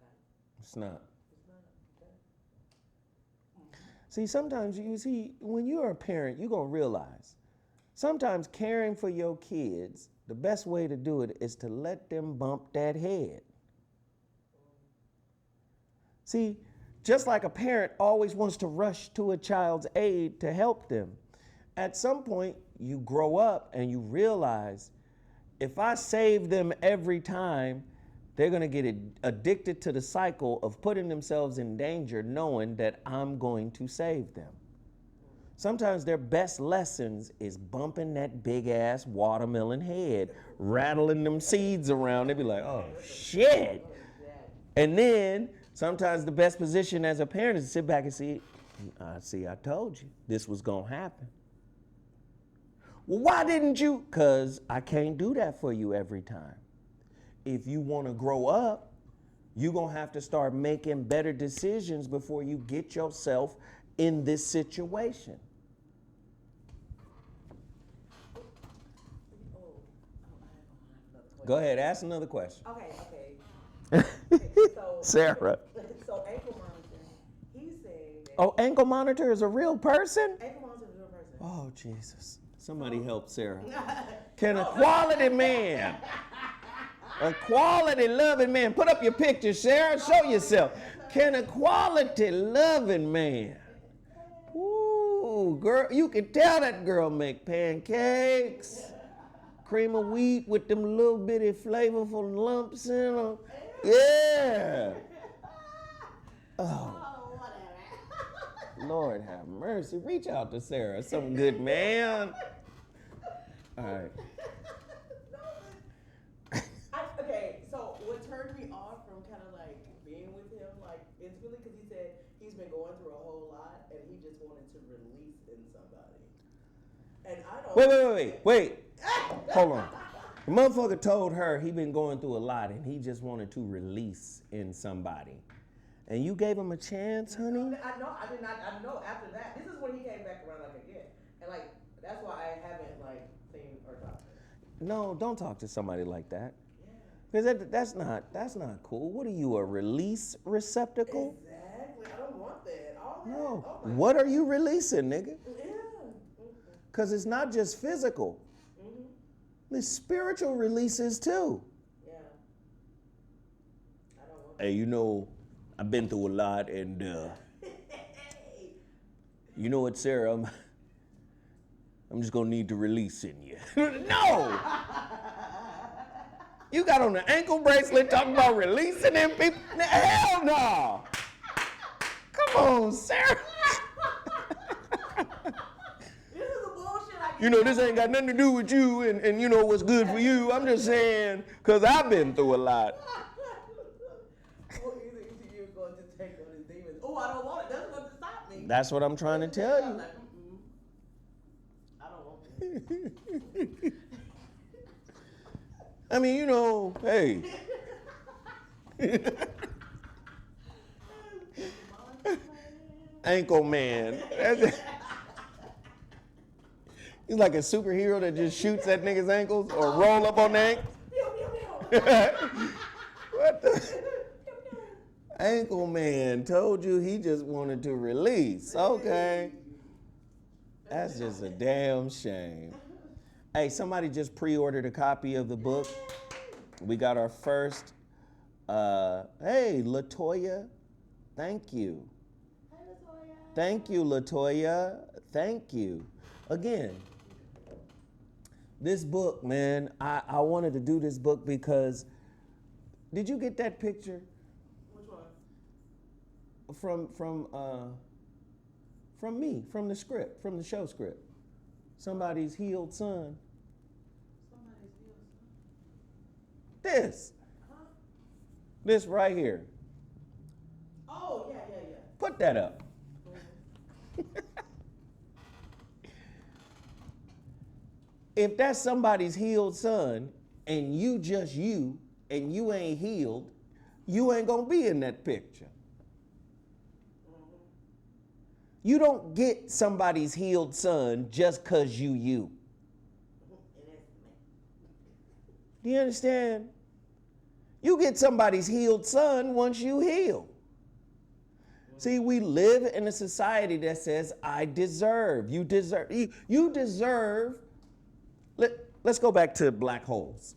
Okay. It's not. It's not. Okay. See, sometimes when you're a parent, you're going to realize sometimes caring for your kids, the best way to do it is to let them bump that head. See, just like a parent always wants to rush to a child's aid to help them, at some point you grow up and you realize if I save them every time, they're going to get addicted to the cycle of putting themselves in danger knowing that I'm going to save them. Sometimes their best lessons is bumping that big ass watermelon head, rattling them seeds around. They be like, oh shit. And then sometimes the best position as a parent is to sit back and see, I told you this was gonna happen. Well, why didn't you? Because I can't do that for you every time. If you wanna grow up, you're gonna have to start making better decisions before you get yourself in this situation. Go ahead, ask another question. Okay. So, Sarah. So ankle monitor, he's saying that. Oh, ankle monitor is a real person? Ankle monitor is a real person. Oh, Jesus. Somebody help Sarah. Can a quality man, a quality loving man, put up your picture, Sarah, show yourself. Can a quality loving man, ooh, girl, you can tell that girl make pancakes, cream of wheat with them little bitty flavorful lumps in them. Yeah. Oh, Lord have mercy. Reach out to Sarah, some good man. All right. Okay, so what turned me off from kind of like being with him, like intimately, because he said he's been going through a whole lot and he just wanted to release in somebody. And I don't. Wait. Hold on. The motherfucker told her he been going through a lot and he just wanted to release in somebody. And you gave him a chance, honey? I know. I did not. I know. After that, this is when he came back around like again, and like that's why I haven't like seen or talked to him. No, don't talk to somebody like that. Because that's not cool. What are you, a release receptacle? Exactly. I don't want that. All that. No. Oh my What are you releasing, nigga? Yeah. Because it's not just physical. There's spiritual releases too. Yeah. I don't want Hey, you know, I've been through a lot, and you know what, Sarah? I'm just gonna need to release in you. No! You got on an ankle bracelet talking about releasing them people? Hell no! Come on, Sarah. This is the bullshit I You know, this ain't got nothing to do with you and you know what's good for you. I'm just saying, because I've been through a lot. Oh, you think you're going to take on his demons? Oh, I don't want it. That's going to stop me. That's what I'm trying to tell I'm you. like, I don't want it. I mean, you know, hey. Ankle man. He's like a superhero that just shoots at niggas' ankles or roll up on the ankle. What the? Ankle man told you he just wanted to release. Okay. That's just a damn shame. Hey, somebody just pre-ordered a copy of the book. We got our first. Hey, Latoya, thank you. Hey, Latoya. Thank you, Latoya. Thank you. Again, this book, man, I wanted to do this book because, did you get that picture? Which one? From me, from the script, from the show script. Somebody's healed son. Somebody's healed. This. Huh? This right here. Oh, yeah. Put that up. If that's somebody's healed son and you just you and you ain't healed, you ain't gonna be in that picture. You don't get somebody's healed son just cause you. Do you understand? You get somebody's healed son once you heal. See, we live in a society that says, I deserve. You deserve. You deserve. Let's go back to black holes.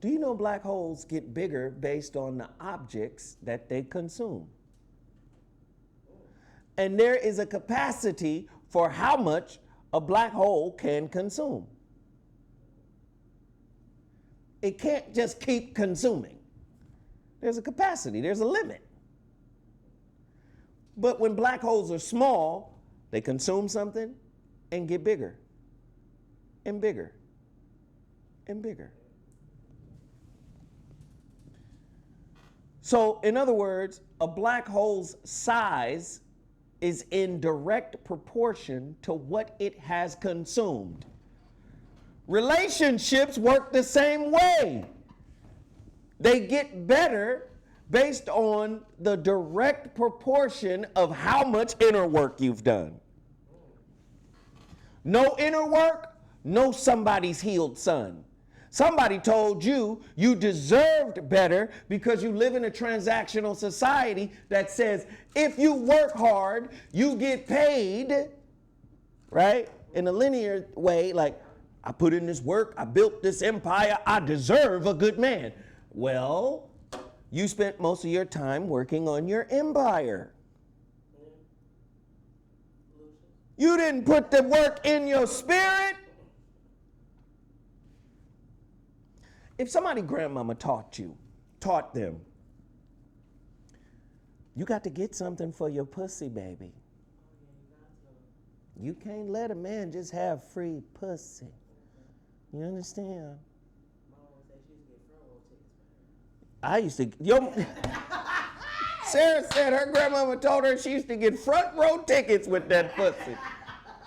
Do you know black holes get bigger based on the objects that they consume? And there is a capacity for how much a black hole can consume. It can't just keep consuming. There's a capacity, there's a limit. But when black holes are small, they consume something and get bigger and bigger and bigger. So, in other words, a black hole's size is in direct proportion to what it has consumed. Relationships work the same way. They get better based on the direct proportion of how much inner work you've done. No inner work, no somebody's healed son. Somebody told you you deserved better because you live in a transactional society that says if you work hard, you get paid, right? In a linear way, like, I put in this work, I built this empire, I deserve a good man. Well, you spent most of your time working on your empire. You didn't put the work in your spirit. If somebody grandmama taught them, you got to get something for your pussy, baby. You can't let a man just have free pussy. You understand? I used to, Sarah said her grandmama told her she used to get front row tickets with that pussy.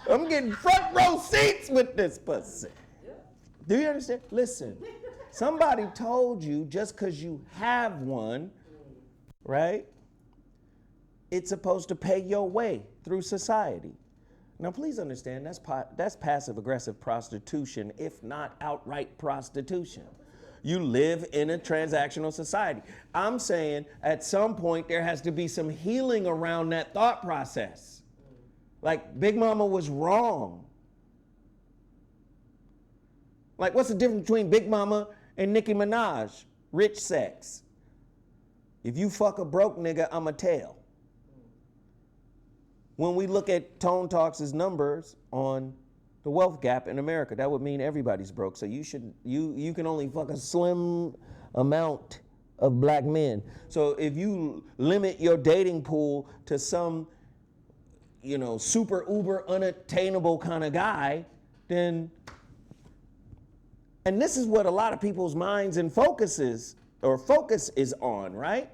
I'm getting front row seats with this pussy. Do you understand? Listen, somebody told you just because you have one, right? It's supposed to pay your way through society. Now, please understand, that's passive-aggressive prostitution, if not outright prostitution. You live in a transactional society. I'm saying at some point there has to be some healing around that thought process. Like, Big Mama was wrong. Like, what's the difference between Big Mama and Nicki Minaj? Rich sex. If you fuck a broke nigga, I'ma tell. When we look at Tone Talks' numbers on the wealth gap in America, that would mean everybody's broke. So you can only fuck a slim amount of black men. So if you limit your dating pool to some, super uber unattainable kind of guy, then, and this is what a lot of people's minds and focus is on, right?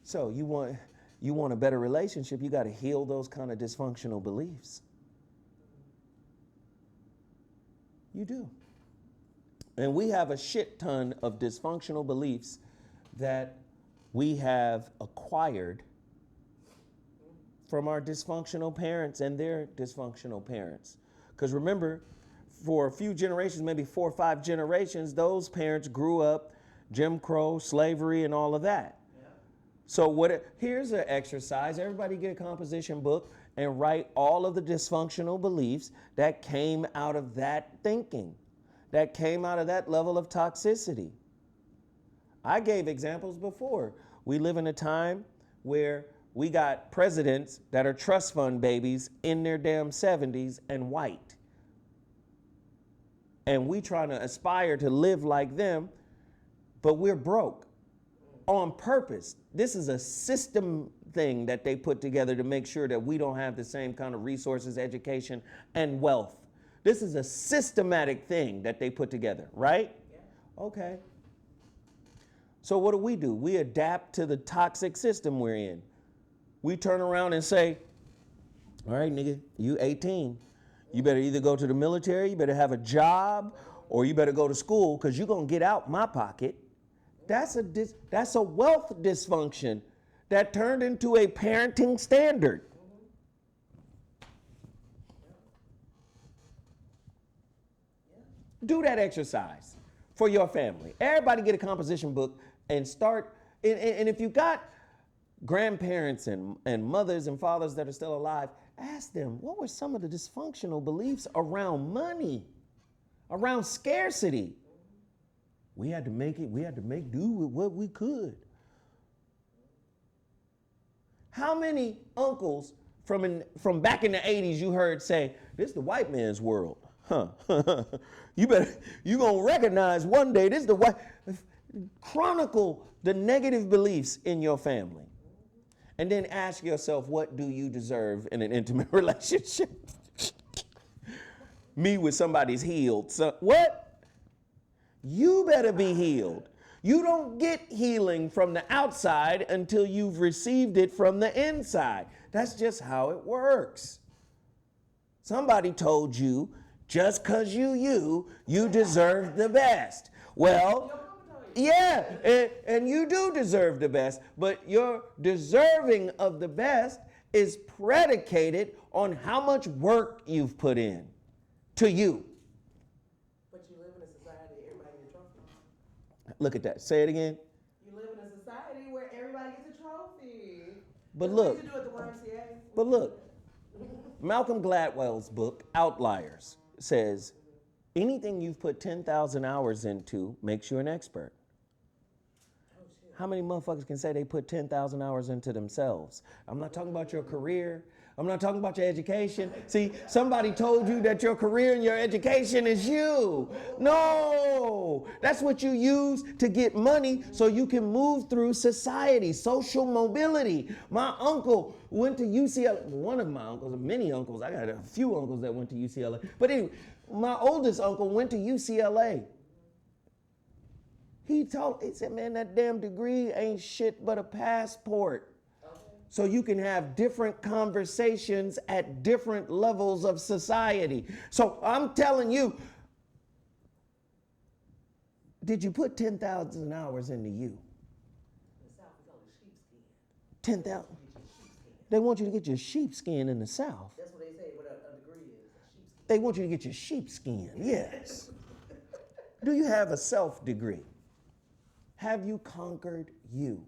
So you want a better relationship, you got to heal those kind of dysfunctional beliefs. You do. And we have a shit ton of dysfunctional beliefs that we have acquired from our dysfunctional parents and their dysfunctional parents. Because remember, for a few generations, maybe 4 or 5 generations, those parents grew up Jim Crow, slavery, and all of that. So here's an exercise. Everybody get a composition book and write all of the dysfunctional beliefs that came out of that thinking, that came out of that level of toxicity. I gave examples before. We live in a time where we got presidents that are trust fund babies in their damn 70s and white. And we trying to aspire to live like them, but we're broke on purpose. This is a system thing that they put together to make sure that we don't have the same kind of resources, education, and wealth. This is a systematic thing that they put together, right? Yeah. Okay. So what do? We adapt to the toxic system we're in. We turn around and say, all right, nigga, you 18. You better either go to the military, you better have a job, or you better go to school, because you're going to get out my pocket. That's a wealth dysfunction that turned into a parenting standard. Do that exercise for your family. Everybody get a composition book and start, and if you got grandparents and mothers and fathers that are still alive, ask them, what were some of the dysfunctional beliefs around money, around scarcity? We had to make do with what we could. How many uncles from back in the 80s you heard say, this is the white man's world? Huh. you gonna recognize one day this is the white. Chronicle the negative beliefs in your family. And then ask yourself, what do you deserve in an intimate relationship? Me with somebody's healed. So what? You better be healed. You don't get healing from the outside until you've received it from the inside. That's just how it works. Somebody told you, just because you deserve the best. Well, yeah, and you do deserve the best, but your deserving of the best is predicated on how much work you've put in to you. But you live in a society where everybody gets a trophy. Look at that. Say it again. You live in a society where everybody gets a trophy. But That's look. what you do at the YMCA. But look. Malcolm Gladwell's book, Outliers, says anything you've put 10,000 hours into makes you an expert. How many motherfuckers can say they put 10,000 hours into themselves? I'm not talking about your career. I'm not talking about your education. See, somebody told you that your career and your education is you. No, that's what you use to get money so you can move through society, social mobility. My uncle went to UCLA. One of my uncles, many uncles, I got a few uncles that went to UCLA. But anyway, my oldest uncle went to UCLA. He said, man, that damn degree ain't shit but a passport. So you can have different conversations at different levels of society. So I'm telling you, did you put 10,000 hours into you? 10,000. They want you to get your sheepskin in the South. That's what they say, what a degree is. Sheepskin. They want you to get your sheepskin, yes. Do you have a self degree? Have you conquered you?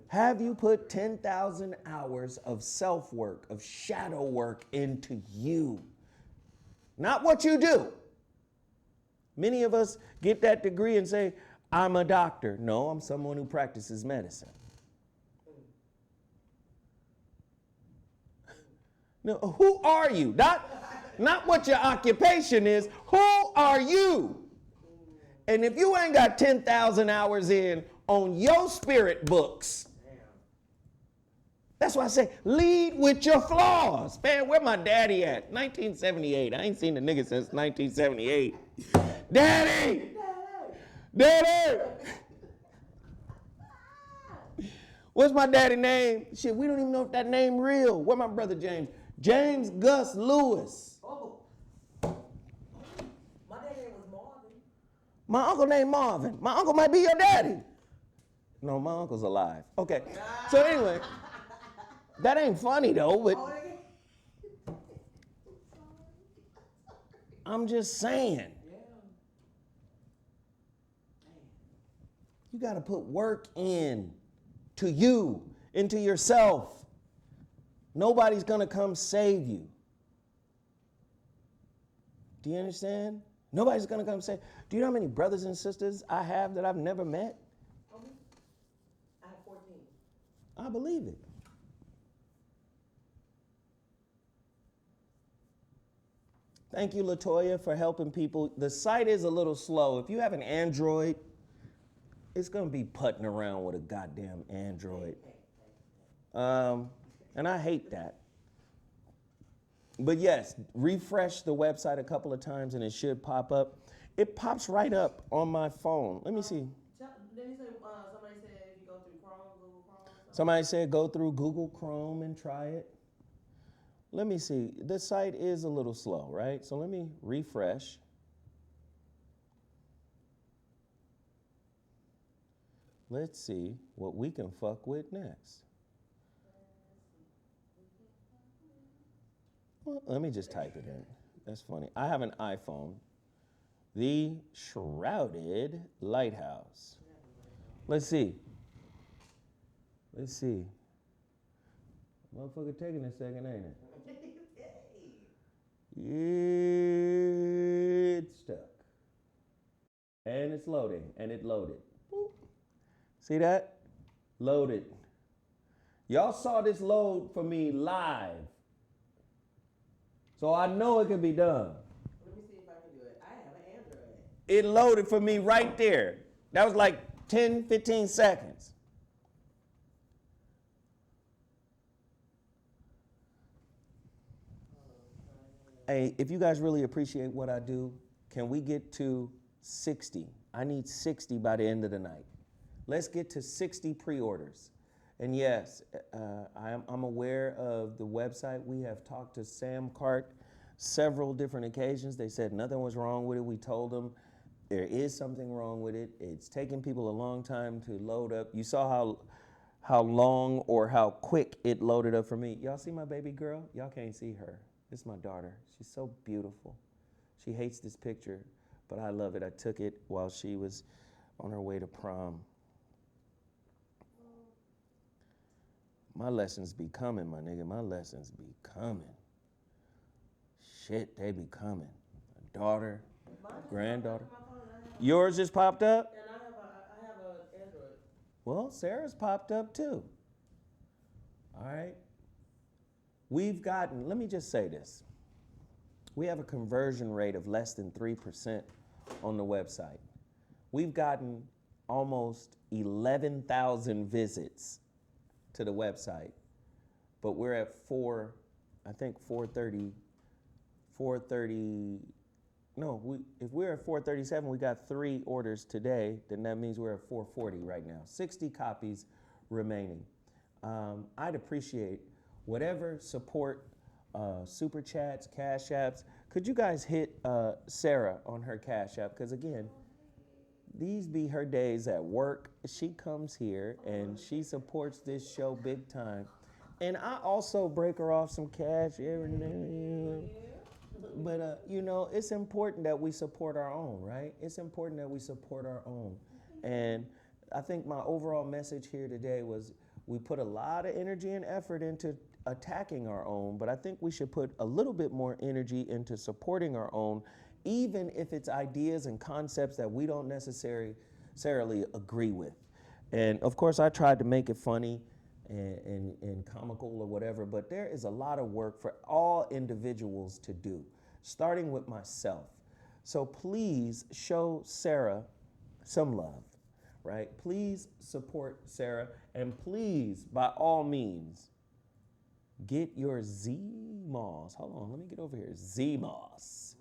Have you put 10,000 hours of self-work, of shadow work into you? Not what you do. Many of us get that degree and say, I'm a doctor. No, I'm someone who practices medicine. No, who are you? Not what your occupation is. Who are you? And if you ain't got 10,000 hours in on your spirit books, that's why I say lead with your flaws. Man, where my daddy at? 1978. I ain't seen the nigga since 1978. Daddy! Daddy! What's my daddy name? Shit, we don't even know if that name real. Where my brother James? James Gus Lewis. Oh. My daddy name was Marvin. My uncle named Marvin. My uncle might be your daddy. No, my uncle's alive. Okay. So anyway, that ain't funny though, but I'm just saying. You got to put work in to you, into yourself. Nobody's going to come save you. Do you understand? Nobody's going to come save. Do you know how many brothers and sisters I have that I've never met? I have 14. I believe it. Thank you, Latoya, for helping people. The site is a little slow. If you have an Android, it's gonna be putting around with a goddamn Android. And I hate that. But yes, refresh the website a couple of times and it should pop up. It pops right up on my phone. Let me see. Then he said, somebody said if you go through Chrome, Google Chrome. Somebody said go through Google Chrome and try it. Let me see. The site is a little slow, right? So let me refresh. Let's see what we can fuck with next. Well, let me just type it in. That's funny. I have an iPhone. The Shrouded Lighthouse. Let's see. Let's see. Motherfucker taking a second, ain't it? It's stuck. And it's loading. And it loaded. Boop. See that? Loaded. Y'all saw this load for me live. So I know it can be done. Let me see if I can do it. I have an Android. It loaded for me right there. That was like 10, 15 seconds. Hey, if you guys really appreciate what I do, can we get to 60? I need 60 by the end of the night. Let's get to 60 pre-orders. And yes, I'm aware of the website. We have talked to Sam Cart several different occasions. They said nothing was wrong with it. We told them there is something wrong with it. It's taking people a long time to load up. You saw how long or how quick it loaded up for me. Y'all see my baby girl? Y'all can't see her. This is my daughter. She's so beautiful. She hates this picture, but I love it. I took it while she was on her way to prom. My lessons be coming, my nigga. My lessons be coming. Shit, they be coming. A daughter, granddaughter. Yours just popped up? And I have an Android. Well, Sarah's popped up too. All right. We've gotten, let me just say this. We have a conversion rate of less than 3% on the website. We've gotten almost 11,000 visits to the website, but we're at I think 430, no, if we're at 437, we got 3 orders today, then that means we're at 440 right now. 60 copies remaining. I'd appreciate whatever support, super chats, cash apps. Could you guys hit Sarah on her cash app? Because again, these be her days at work. She comes here and she supports this show big time. And I also break her off some cash every now. But, you know, it's important that we support our own, right? It's important that we support our own. And I think my overall message here today was we put a lot of energy and effort into attacking our own, but I think we should put a little bit more energy into supporting our own, even if it's ideas and concepts that we don't necessarily agree with. And of course, I tried to make it funny and comical or whatever, but there is a lot of work for all individuals to do, starting with myself. So please show Sarah some love, right? Please support Sarah, and please, by all means, get your Z-Moss. Hold on, let me get over here. Z-Moss.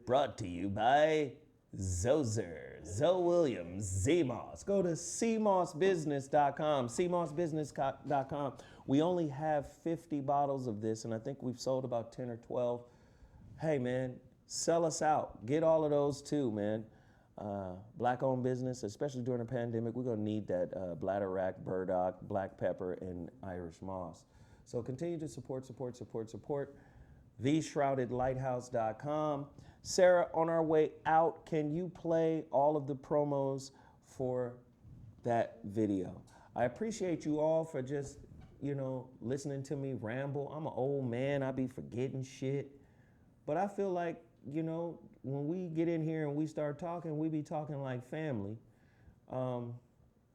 Brought to you by Zozer, Zoe Williams, Z-Moss. Go to cmossbusiness.com, cmossbusiness.com. We only have 50 bottles of this, and I think we've sold about 10 or 12. Hey, man, sell us out. Get all of those too, man. Black-owned business, especially during a pandemic, we're going to need that bladder wrack, burdock, black pepper, and Irish moss. So continue to support. TheShroudedLighthouse.com. Sarah, on our way out, can you play all of the promos for that video? I appreciate you all for just, listening to me ramble. I'm an old man. I be forgetting shit. But I feel like, when we get in here and we start talking, we be talking like family.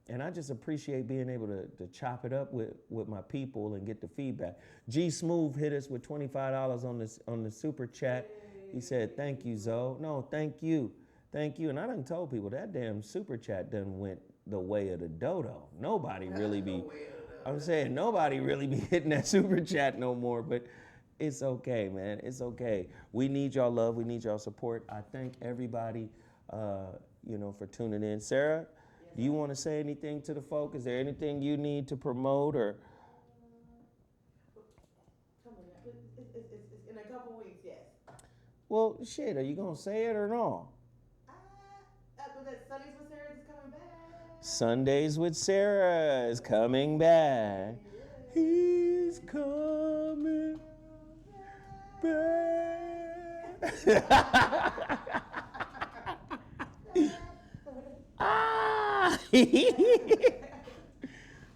And I just appreciate being able to chop it up with my people and get the feedback. G Smooth hit us with $25 on the super chat. He said, "Thank you, Zoe." No, thank you. Thank you. And I done told people that damn super chat done went the way of the dodo. Nobody really be, I'm saying nobody really be hitting that super chat no more, but it's okay, man. It's okay. We need y'all love. We need y'all support. I thank everybody, for tuning in. Sarah, do you want to say anything to the folk? Is there anything you need to promote or? Come on, it's in a couple weeks, yes. Well, shit, are you going to say it or no? That Sundays with Sarah is coming back. Sundays with Sarah is coming back. He's coming back.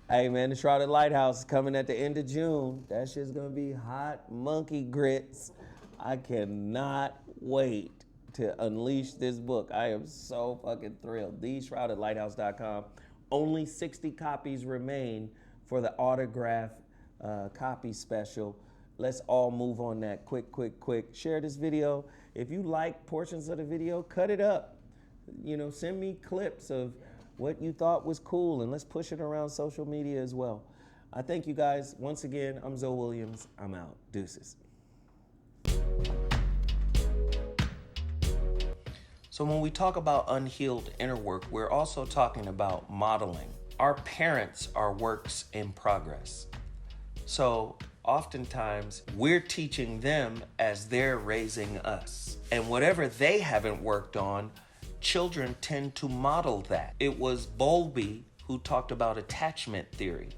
Hey man, the Shrouded Lighthouse is coming at the end of June. That shit's gonna be hot monkey grits. I cannot wait to unleash this book. I am so fucking thrilled. TheShroudedLighthouse.com. Only 60 copies remain for the autograph copy special. Let's all move on that quick. Share this video. If you like portions of the video, cut it up. Send me clips of what you thought was cool, and let's push it around social media as well. I thank you guys. Once again, I'm Zoe Williams. I'm out. Deuces. So when we talk about unhealed inner work, we're also talking about modeling. Our parents are works in progress. So oftentimes we're teaching them as they're raising us. And whatever they haven't worked on, children tend to model that. It was Bowlby who talked about attachment theory.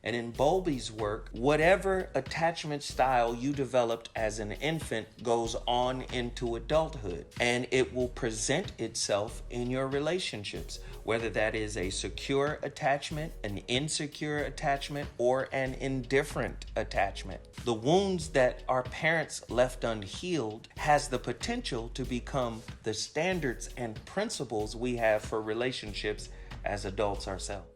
And in Bowlby's work, whatever attachment style you developed as an infant goes on into adulthood, and it will present itself in your relationships, whether that is a secure attachment, an insecure attachment, or an indifferent attachment. The wounds that our parents left unhealed has the potential to become the standards and principles we have for relationships as adults ourselves.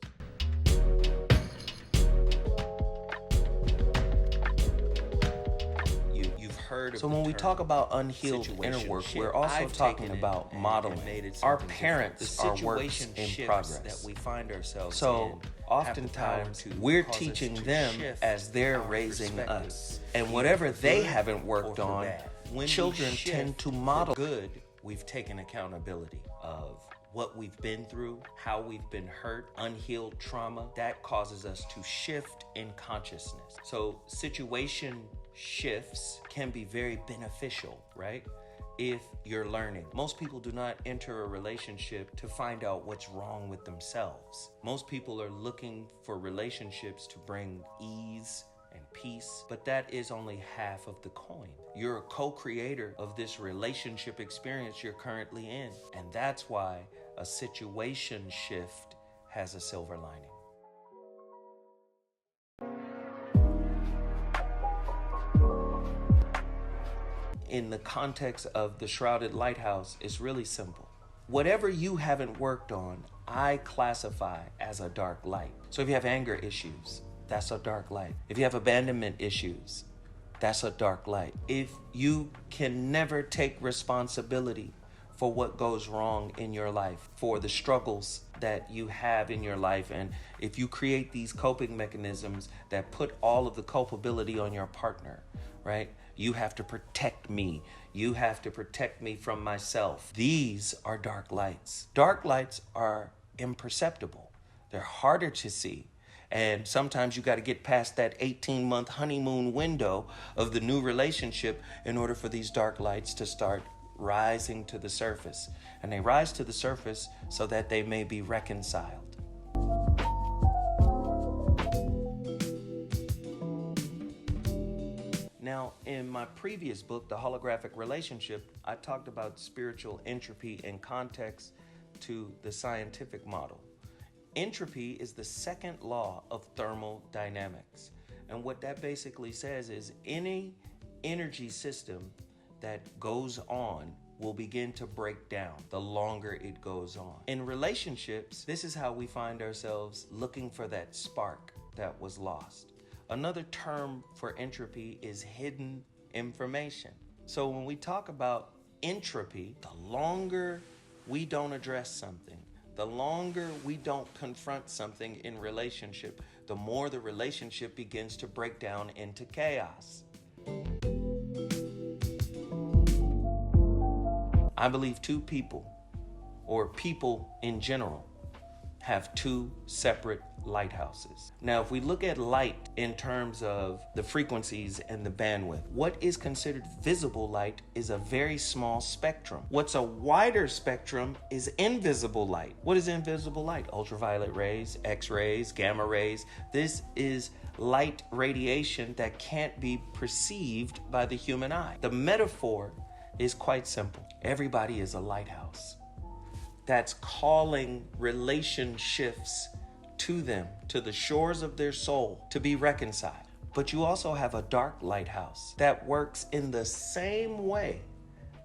So when we talk about unhealed inner work, we're also talking about modeling. Our parents are works in progress that we find ourselves so oftentimes we're teaching them as they're raising us. And whatever they haven't worked on, children tend to model. Good, we've taken accountability of what we've been through, how we've been hurt, unhealed trauma. That causes us to shift in consciousness. So situation shifts can be very beneficial, right? If you're learning. Most people do not enter a relationship to find out what's wrong with themselves. Most people are looking for relationships to bring ease and peace, but that is only half of the coin. You're a co-creator of this relationship experience you're currently in, and that's why a situation shift has a silver lining. In the context of the Shrouded Lighthouse, it's really simple. Whatever you haven't worked on, I classify as a dark light. So if you have anger issues, that's a dark light. If you have abandonment issues, that's a dark light. If you can never take responsibility for what goes wrong in your life, for the struggles that you have in your life, and if you create these coping mechanisms that put all of the culpability on your partner, right? You have to protect me. You have to protect me from myself. These are dark lights. Dark lights are imperceptible. They're harder to see. And sometimes you got to get past that 18-month honeymoon window of the new relationship in order for these dark lights to start rising to the surface. And they rise to the surface so that they may be reconciled. Now, in my previous book, The Holographic Relationship, I talked about spiritual entropy in context to the scientific model. Entropy is the second law of thermodynamics. And what that basically says is any energy system that goes on will begin to break down the longer it goes on. In relationships, this is how we find ourselves looking for that spark that was lost. Another term for entropy is hidden information. So when we talk about entropy, the longer we don't address something, the longer we don't confront something in relationship, the more the relationship begins to break down into chaos. I believe two people, or people in general, have two separate lighthouses. Now, if we look at light in terms of the frequencies and the bandwidth, what is considered visible light is a very small spectrum. What's a wider spectrum is invisible light. What is invisible light? Ultraviolet rays, X-rays, gamma rays. This is light radiation that can't be perceived by the human eye. The metaphor is quite simple. Everybody is a lighthouse that's calling relationships to them, to the shores of their soul, to be reconciled. But you also have a dark lighthouse that works in the same way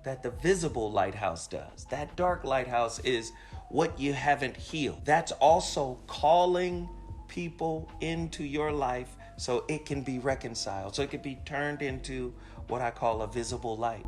that the visible lighthouse does. That dark lighthouse is what you haven't healed. That's also calling people into your life so it can be reconciled, so it can be turned into what I call a visible light.